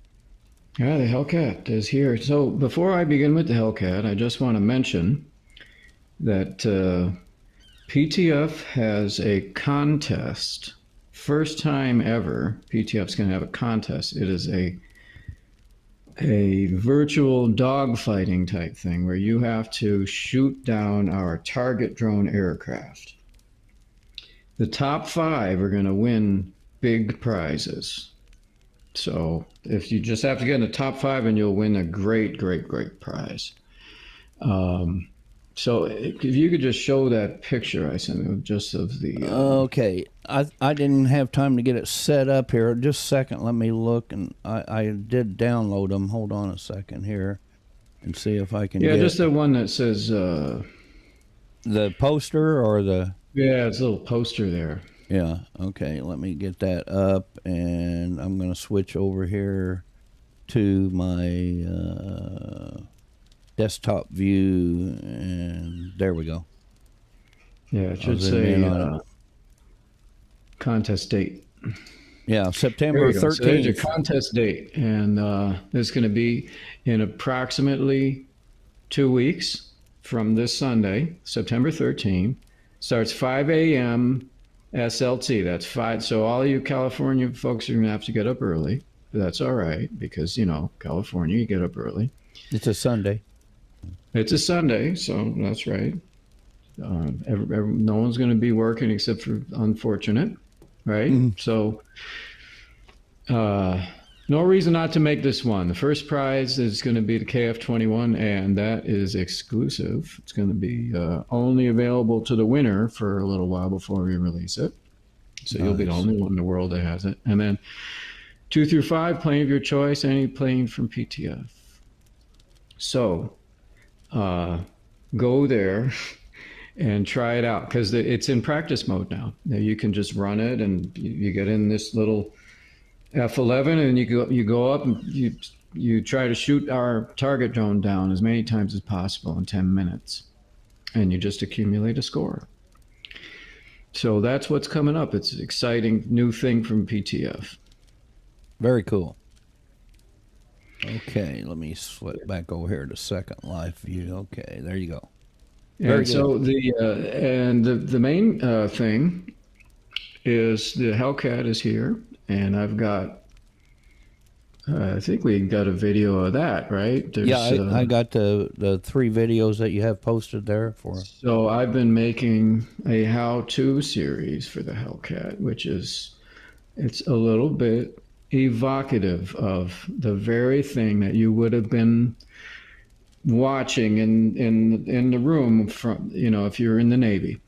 Speaker 2: Yeah, the Hellcat is here. So before I begin with the Hellcat, I just want to mention that PTF has a contest. First time ever, PTF's going to have a contest. It is a virtual dogfighting type thing where you have to shoot down our target drone aircraft. The top 5 are going to win big prizes. So if you just have to get in the top 5 and you'll win a great prize. So if you could just show that picture I sent you just of the...
Speaker 1: Okay. I didn't have time to get it set up here. Just a second. Let me look. And I did download them. Hold on a second here and see if I can get
Speaker 2: just the one that says...
Speaker 1: the poster or the...
Speaker 2: Yeah, it's a little poster there.
Speaker 1: Yeah. Okay. Let me get that up. And I'm going to switch over here to my... desktop view, and there we go.
Speaker 2: Yeah, it should say contest date.
Speaker 1: Yeah, September 13th.
Speaker 2: So there's your contest date, and it's going to be in approximately 2 weeks from this Sunday, September 13th. Starts 5 a.m. SLT. That's 5. So all you California folks are going to have to get up early. But that's all right because, California, you get up early.
Speaker 1: It's a Sunday.
Speaker 2: It's a Sunday, so that's right. No one's going to be working except for unfortunate, right? Mm-hmm. So no reason not to make this one. The first prize is going to be the KF-21, and that is exclusive. It's going to be only available to the winner for a little while before we release it. So You'll be the only one in the world that has it. And then 2 through 5, plane of your choice, any plane from PTF. So go there and try it out because it's in practice mode now. You can just run it, and you get in this little F-11, and you go up and you try to shoot our target drone down as many times as possible in 10 minutes, and you just accumulate a score. So that's what's coming up. It's an exciting new thing from PTF.
Speaker 1: Very cool. Okay, let me slip back over here to second live view. Okay, there you go.
Speaker 2: Very good. So the main thing is the Hellcat is here, and I've got I think we got a video of that, right?
Speaker 1: I got the 3 videos that you have posted there for.
Speaker 2: So I've been making a how-to series for the Hellcat, which is it's a little bit evocative of the very thing that you would have been watching in the room from, if you're in the Navy.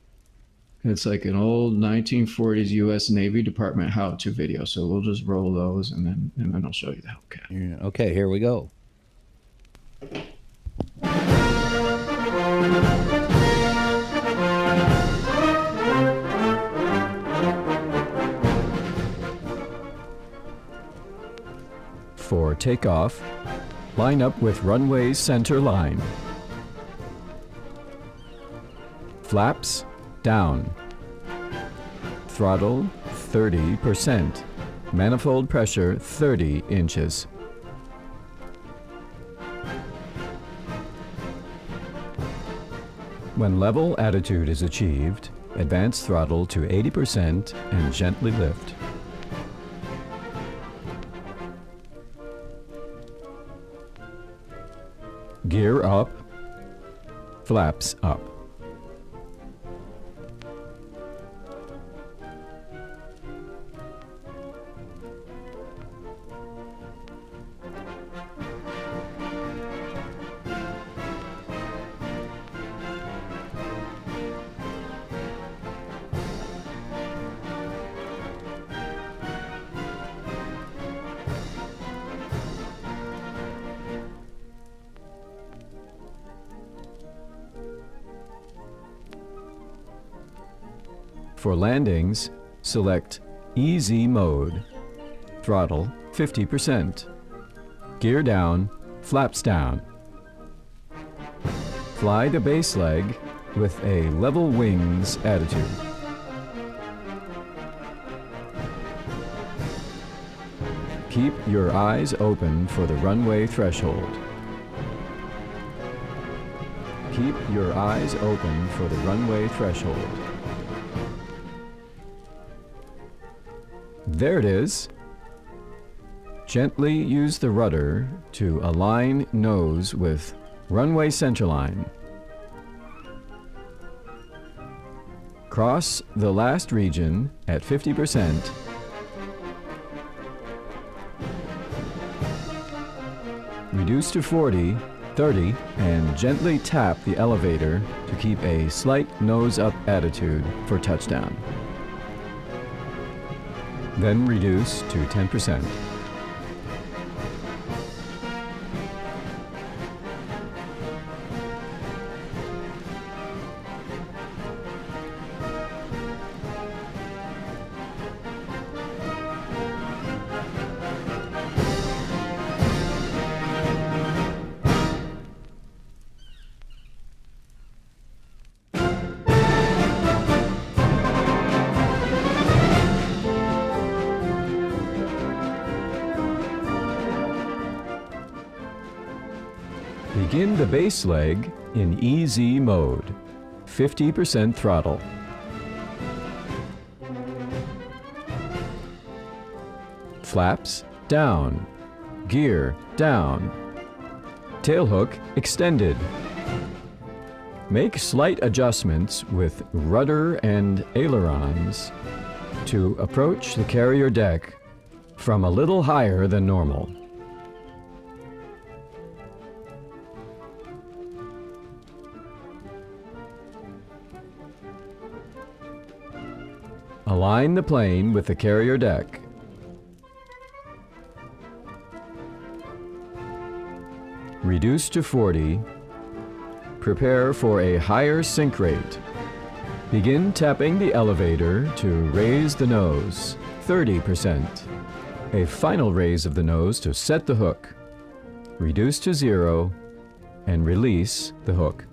Speaker 2: It's like an old 1940s U.S. Navy Department how-to video. So we'll just roll those, and then I'll show you the Hellcat.
Speaker 1: Yeah, okay, here we go.
Speaker 8: For takeoff, line up with runway's center line. Flaps, down. Throttle 30%. Manifold pressure 30 inches. When level attitude is achieved, advance throttle to 80% and gently lift. Gear up, flaps up. For landings, select Easy Mode. Throttle 50%. Gear down, flaps down. Fly the base leg with a level wings attitude. Keep your eyes open for the runway threshold. Keep your eyes open for the runway threshold. There it is. Gently use the rudder to align nose with runway centerline. Cross the last region at 50%. Reduce to 40, 30, and gently tap the elevator to keep a slight nose-up attitude for touchdown. Then reduce to 10%. Begin the base leg in easy mode, 50% throttle. Flaps down, gear down, tailhook extended. Make slight adjustments with rudder and ailerons to approach the carrier deck from a little higher than normal. Align the plane with the carrier deck. Reduce to 40. Prepare for a higher sink rate. Begin tapping the elevator to raise the nose, 30%. A final raise of the nose to set the hook. Reduce to 0 and release the hook.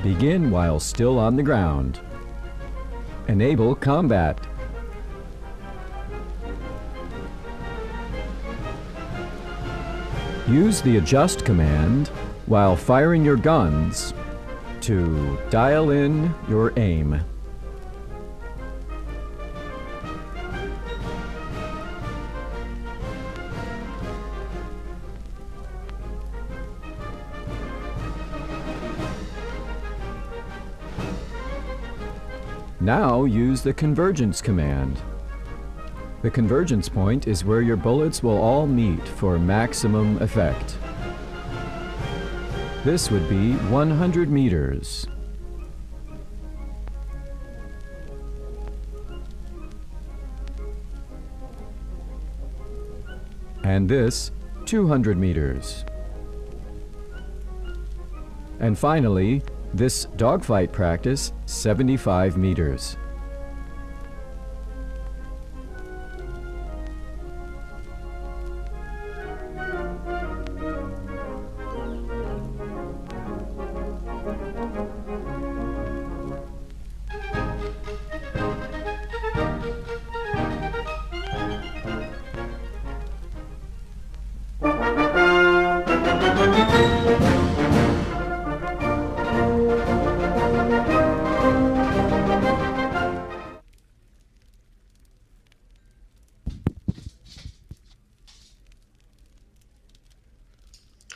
Speaker 8: Begin while still on the ground. Enable combat. Use the adjust command while firing your guns to dial in your aim. Now use the convergence command. The convergence point is where your bullets will all meet for maximum effect. This would be 100 meters. And this, 200 meters. And finally, this dogfight practice, 75 meters.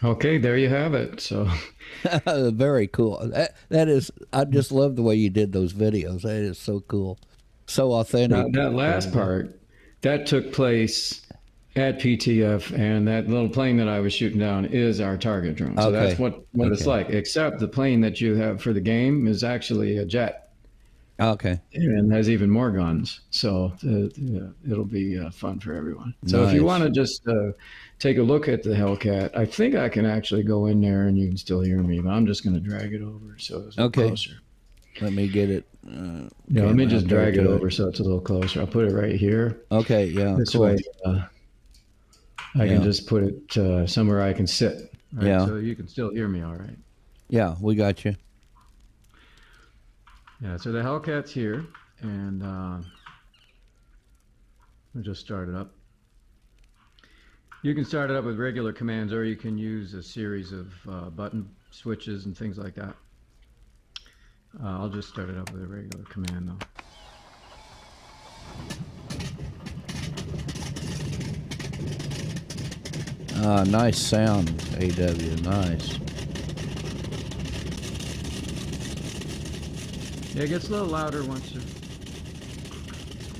Speaker 2: Okay, there you have it. So
Speaker 1: Very cool. That is, I just love the way you did those videos. That is so cool. So authentic.
Speaker 2: that last part, that took place at PTF, and that little plane that I was shooting down is our target drone. So
Speaker 1: Okay.
Speaker 2: that's what it's like, except the plane that you have for the game is actually a jet
Speaker 1: Okay.
Speaker 2: and has even more guns. So it'll be fun for everyone. So if you
Speaker 1: Nice.
Speaker 2: want to just take a look at the Hellcat, I think I can actually go in there and you can still hear me, but I'm just going to drag it over so it's a little
Speaker 1: Okay.
Speaker 2: closer.
Speaker 1: Let me get it.
Speaker 2: Yeah, let me just
Speaker 1: I'll
Speaker 2: drag
Speaker 1: go
Speaker 2: it
Speaker 1: to
Speaker 2: over so it's a little closer. I'll put it right here.
Speaker 1: Okay, yeah.
Speaker 2: This
Speaker 1: cool.
Speaker 2: way, I
Speaker 1: Yeah.
Speaker 2: can just put it somewhere I can sit. Right?
Speaker 1: Yeah.
Speaker 2: So you can still hear me all right.
Speaker 1: Yeah, we got you.
Speaker 2: Yeah, so the Hellcat's here, and I'll just start it up. You can start it up with regular commands, or you can use a series of button switches and things like that. I'll just start it up with a regular command, though.
Speaker 1: Nice sound, AW. Nice.
Speaker 2: Yeah, it gets a little louder once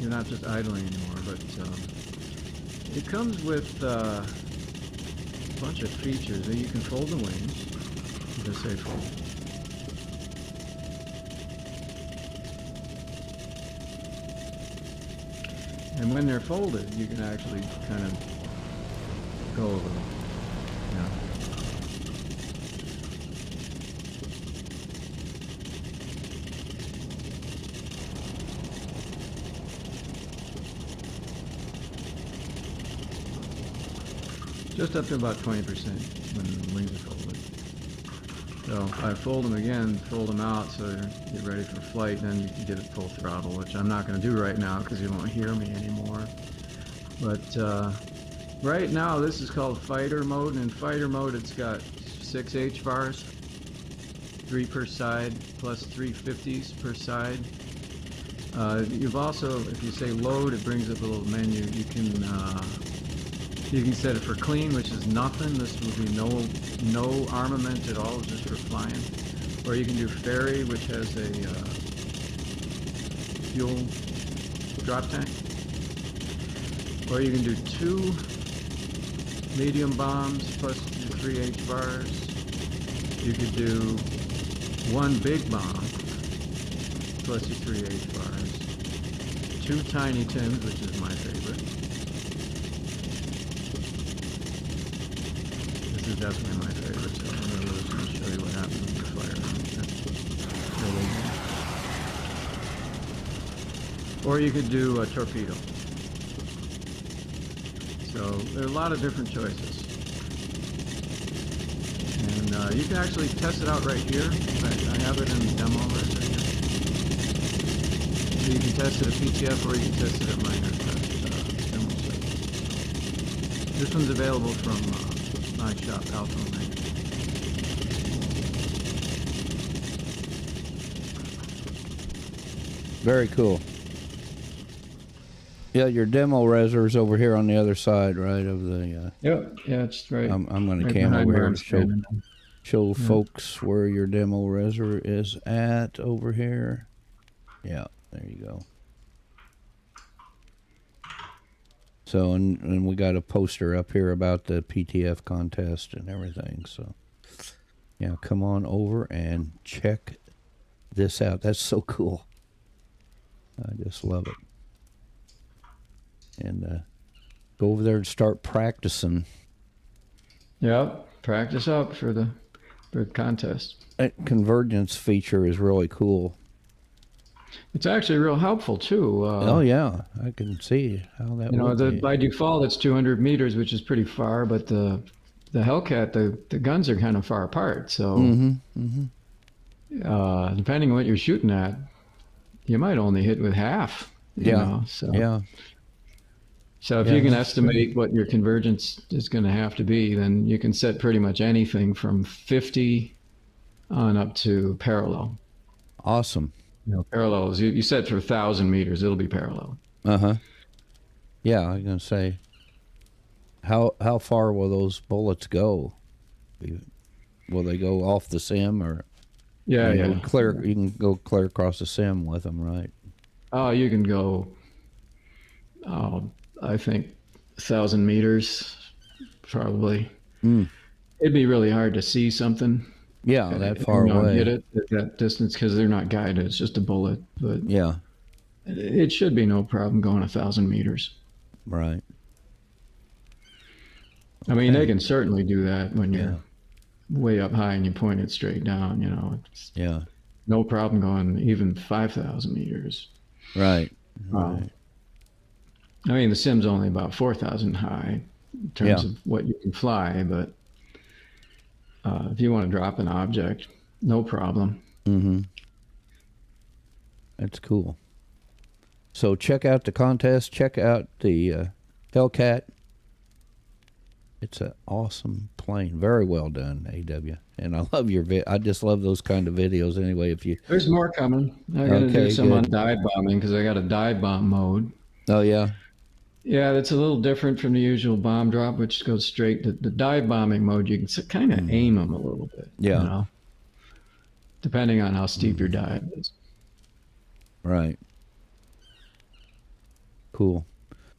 Speaker 2: you're not just idling anymore, but it comes with a bunch of features. You can fold the wings. Just say fold. And when they're folded, you can actually kind of go over them. Yeah. Just up to about 20% when the wings are folded. So I fold them again, fold them out so you get ready for flight, then you can get it full throttle, which I'm not going to do right now because you won't hear me anymore. But right now this is called fighter mode, and in fighter mode it's got 6 H bars, 3 per side, plus 3 50s per side. You've also, if you say load, it brings up a little menu. You can set it for clean, which is nothing. This will be no armament at all, just for flying. Or you can do ferry, which has a fuel drop tank. Or you can do 2 medium bombs plus your 3 H bars. You could do 1 big bomb plus your 3 H bars. 2 tiny tims, which is my favorite. This is definitely my favorite, so I'm going to show you what happens when you fire them. Or you could do a torpedo. So there are a lot of different choices. And you can actually test it out right here. I have it in the demo right here. So you can test it at PTF or you can test it at my demo site. This one's available from my shop, Alpha Omega.
Speaker 1: Very cool. Yeah, your demo reser's over here on the other side, right, of the...
Speaker 2: Yep. Yeah, it's right.
Speaker 1: I'm going to
Speaker 2: right
Speaker 1: cam
Speaker 2: behind
Speaker 1: over
Speaker 2: where
Speaker 1: here
Speaker 2: I'm
Speaker 1: to show
Speaker 2: standing.
Speaker 1: folks where your demo reser is at over here. Yeah, there you go. So, and we got a poster up here about the PTF contest and everything. So, yeah, come on over and check this out. That's so cool. I just love it. And go over there and start practicing.
Speaker 2: Yep. Practice up for the contest.
Speaker 1: That convergence feature is really cool.
Speaker 2: It's actually real helpful too.
Speaker 1: Oh yeah, I can see how that.
Speaker 2: You know,
Speaker 1: would be.
Speaker 2: by default it's 200 meters, which is pretty far, but the Hellcat, the guns are kind of far apart. So depending on what you're shooting at, you might only hit with half. You know? So if you can estimate what your convergence is going to have to be, then you can set pretty much anything from 50 on up to parallel.
Speaker 1: Awesome.
Speaker 2: You know, parallels. You set for 1,000 meters, it'll be parallel.
Speaker 1: Yeah, I was gonna say, how far will those bullets go? Will they go off the sim, or clear? You can go clear across the sim with them, right?
Speaker 2: Oh, you can go. I think 1,000 meters, probably. It'd be really hard to see something.
Speaker 1: Yeah, that far away.
Speaker 2: Hit it at that distance because they're not guided. It's just a bullet. But
Speaker 1: yeah,
Speaker 2: it should be no problem going 1,000 meters.
Speaker 1: Right.
Speaker 2: I mean, they can certainly do that when you're way up high and you point it straight down. You know, it's no problem going even 5,000 meters.
Speaker 1: Right. Right.
Speaker 2: I mean, the sim's only about 4,000 high in terms of what you can fly, but if you want to drop an object, no problem.
Speaker 1: That's cool. So check out the contest. Check out the Hellcat. It's an awesome plane. Very well done, AW. And I love your I just love those kind of videos anyway.
Speaker 2: There's more coming. I'm going to do some on dive bombing because I got a dive bomb mode.
Speaker 1: Oh, yeah?
Speaker 2: Yeah, that's a little different from the usual bomb drop, which goes straight to the dive bombing mode. You can kind of aim them a little bit.
Speaker 1: Yeah.
Speaker 2: You know, depending on how steep your dive is.
Speaker 1: Right. Cool.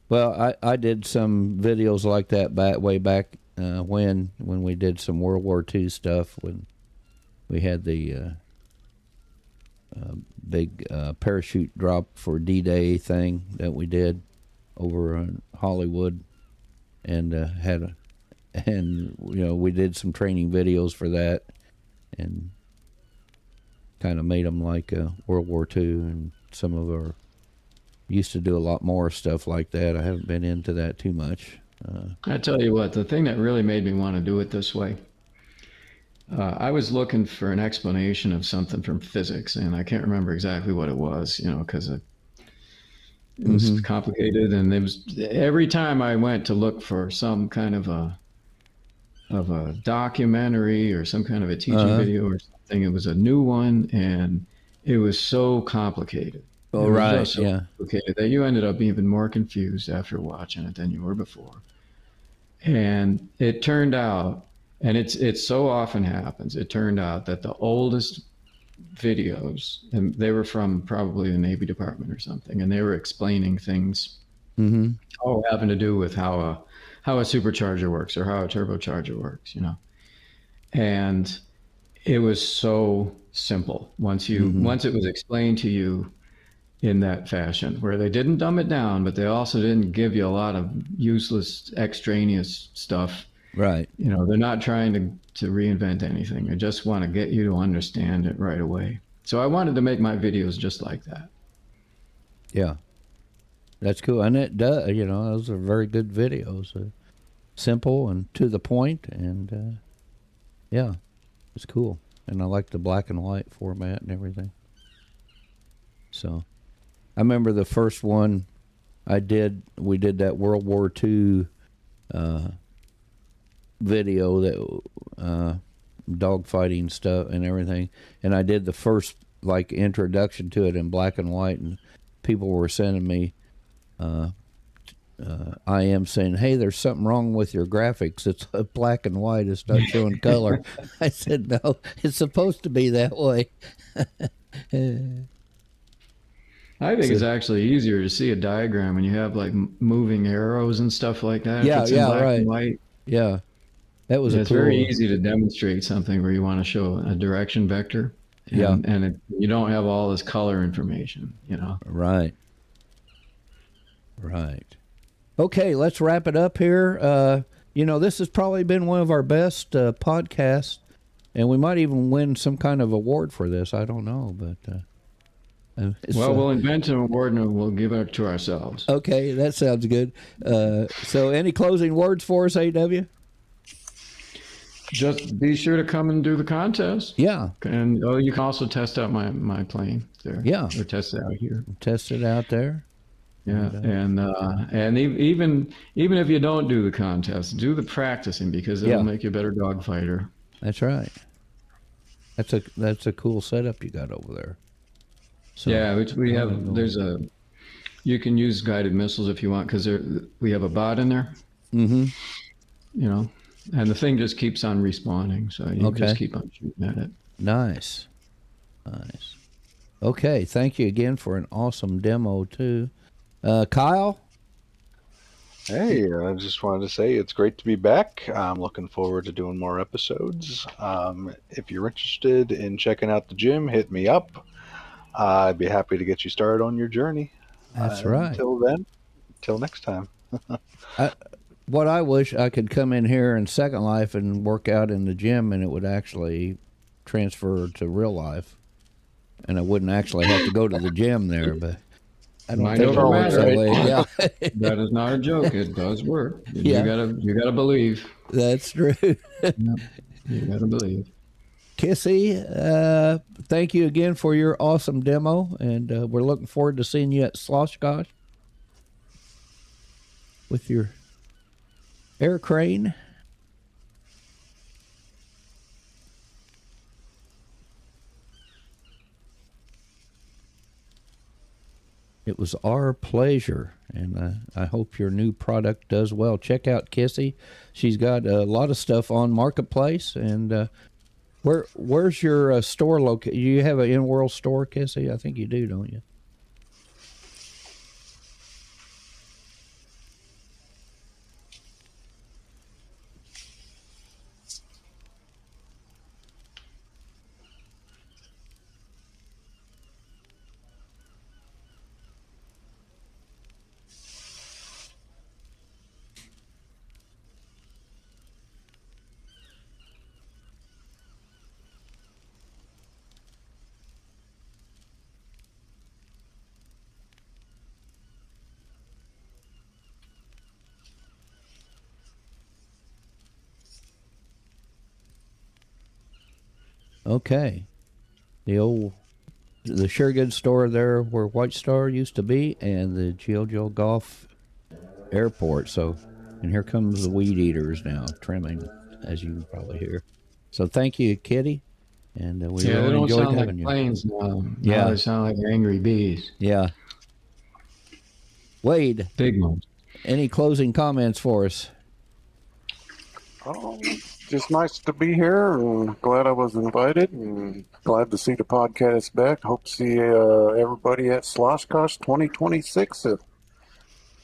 Speaker 1: Well, I did some videos like that way back when we did some World War II stuff, when we had the big parachute drop for D-Day thing that we did over in Hollywood, and we did some training videos for that, and kind of made them like World War II, and some of our used to do a lot more stuff like that. I haven't been into that too much.
Speaker 2: I tell you what, the thing that really made me want to do it this way, I was looking for an explanation of something from physics, and I can't remember exactly what it was, you know, because it was complicated, and it was every time I went to look for some kind of a documentary or some kind of a teaching video or something, it was a new one, and it was so complicated.
Speaker 1: Oh, right,
Speaker 2: complicated that you ended up even more confused after watching it than you were before. And it turned out, and it so often happens, it turned out that the oldest videos, and they were from probably the Navy Department or something, and they were explaining things all having to do with how a supercharger works or how a turbocharger works, you know. And it was so simple once it was explained to you in that fashion, where they didn't dumb it down, but they also didn't give you a lot of useless extraneous stuff.
Speaker 1: Right.
Speaker 2: You know, they're not trying to reinvent anything. They just want to get you to understand it right away. So I wanted to make my videos just like that.
Speaker 1: Yeah. That's cool. And it does, you know, those are very good videos. Simple and to the point, and yeah, it's cool. And I like the black and white format and everything. So I remember the first one we did that World War II video, that dogfighting stuff and everything, and I did the first like introduction to it in black and white, and people were sending me IM saying, "Hey, there's something wrong with your graphics. It's black and white. It's not showing color." I said, "No, it's supposed to be that way."
Speaker 2: I think it's actually easier to see a diagram when you have like moving arrows and stuff like that.
Speaker 1: Yeah,
Speaker 2: if it's in black
Speaker 1: right.
Speaker 2: and white.
Speaker 1: Yeah, that was
Speaker 2: It's very easy to demonstrate something where you want to show a direction vector. And you don't have all this color information, you know.
Speaker 1: Right. Okay, let's wrap it up here. This has probably been one of our best podcasts, and we might even win some kind of award for this. I don't know, but
Speaker 2: we'll invent an award and we'll give it to ourselves.
Speaker 1: Okay, that sounds good. So any closing words for us, AW?
Speaker 2: Just be sure to come and do the contest.
Speaker 1: Yeah.
Speaker 2: And you can also test out my plane there.
Speaker 1: Yeah.
Speaker 2: Or test it out here.
Speaker 1: Test it out there.
Speaker 2: Yeah. And even if you don't do the contest, do the practicing, because it'll make you a better dog fighter.
Speaker 1: That's right. That's a cool setup you got over there. So,
Speaker 2: yeah, which we have. You can use guided missiles if you want, because we have a bot in there.
Speaker 1: Mm-hmm.
Speaker 2: You know, and the thing just keeps on respawning, so you just keep on shooting at it.
Speaker 1: Nice. Okay, thank you again for an awesome demo too, Kyle.
Speaker 3: Hey, I just wanted to say it's great to be back. I'm looking forward to doing more episodes. If you're interested in checking out the gym, hit me up. I'd be happy to get you started on your journey.
Speaker 1: That's right.
Speaker 3: Until next time.
Speaker 1: What I wish I could come in here in Second Life and work out in the gym, and it would actually transfer to real life, and I wouldn't actually have to go to the gym there. But I don't think it works that way. Yeah,
Speaker 2: that is not a joke. It does work. You gotta believe.
Speaker 1: That's true.
Speaker 2: You gotta believe.
Speaker 1: Kissy, thank you again for your awesome demo, and we're looking forward to seeing you at Sloshkosh with your air crane. It was our pleasure, and I hope your new product does well. Check out Kissy. She's got a lot of stuff on Marketplace, and where's your store located? You have an in-world store, Kissy? I think you do, don't you? Okay. The Suregood store there where White Star used to be, and the Gilgil Golf Airport. So, and here comes the weed eaters now, trimming, as you can probably hear. So thank you, Kitty. And we really enjoyed having you.
Speaker 2: Planes now. They sound like angry bees.
Speaker 1: Yeah. Wade.
Speaker 2: Big ones.
Speaker 1: Any closing comments for us?
Speaker 4: Oh, just nice to be here, and glad I was invited, and glad to see the podcast back. Hope to see everybody at Sloshkosh 2026.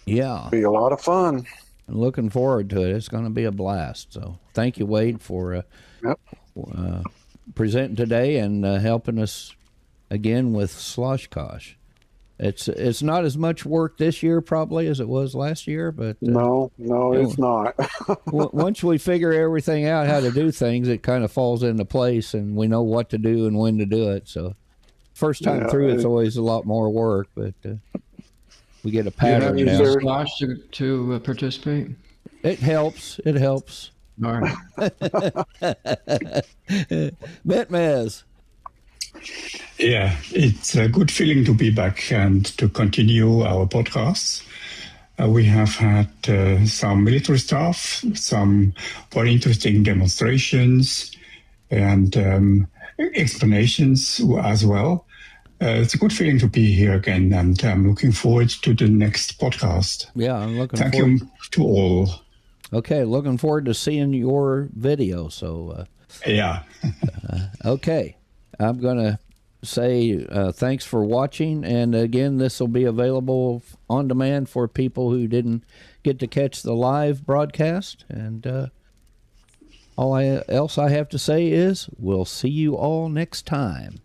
Speaker 1: Yeah.
Speaker 4: Be a lot of fun.
Speaker 1: I'm looking forward to it. It's going to be a blast. So thank you, Wade, for presenting today and helping us again with Sloshkosh. It's not as much work this year probably as it was last year, but
Speaker 4: no, it's not.
Speaker 1: Once we figure everything out how to do things, it kind of falls into place, and we know what to do and when to do it. So first time through, it's always a lot more work, but we get a pattern now.
Speaker 2: You have to participate?
Speaker 1: It helps. It helps.
Speaker 2: All right.
Speaker 1: Metmez.
Speaker 5: Yeah, it's a good feeling to be back and to continue our podcasts. We have had some military stuff, some very interesting demonstrations, and explanations as well. It's a good feeling to be here again, and I'm looking forward to the next podcast.
Speaker 1: Yeah, I'm looking
Speaker 5: Thank
Speaker 1: forward.
Speaker 5: you to all.
Speaker 1: Okay, looking forward to seeing your video. So,
Speaker 5: Yeah.
Speaker 1: okay, I'm going to say thanks for watching. And again, this will be available on demand for people who didn't get to catch the live broadcast. And all else I have to say is we'll see you all next time.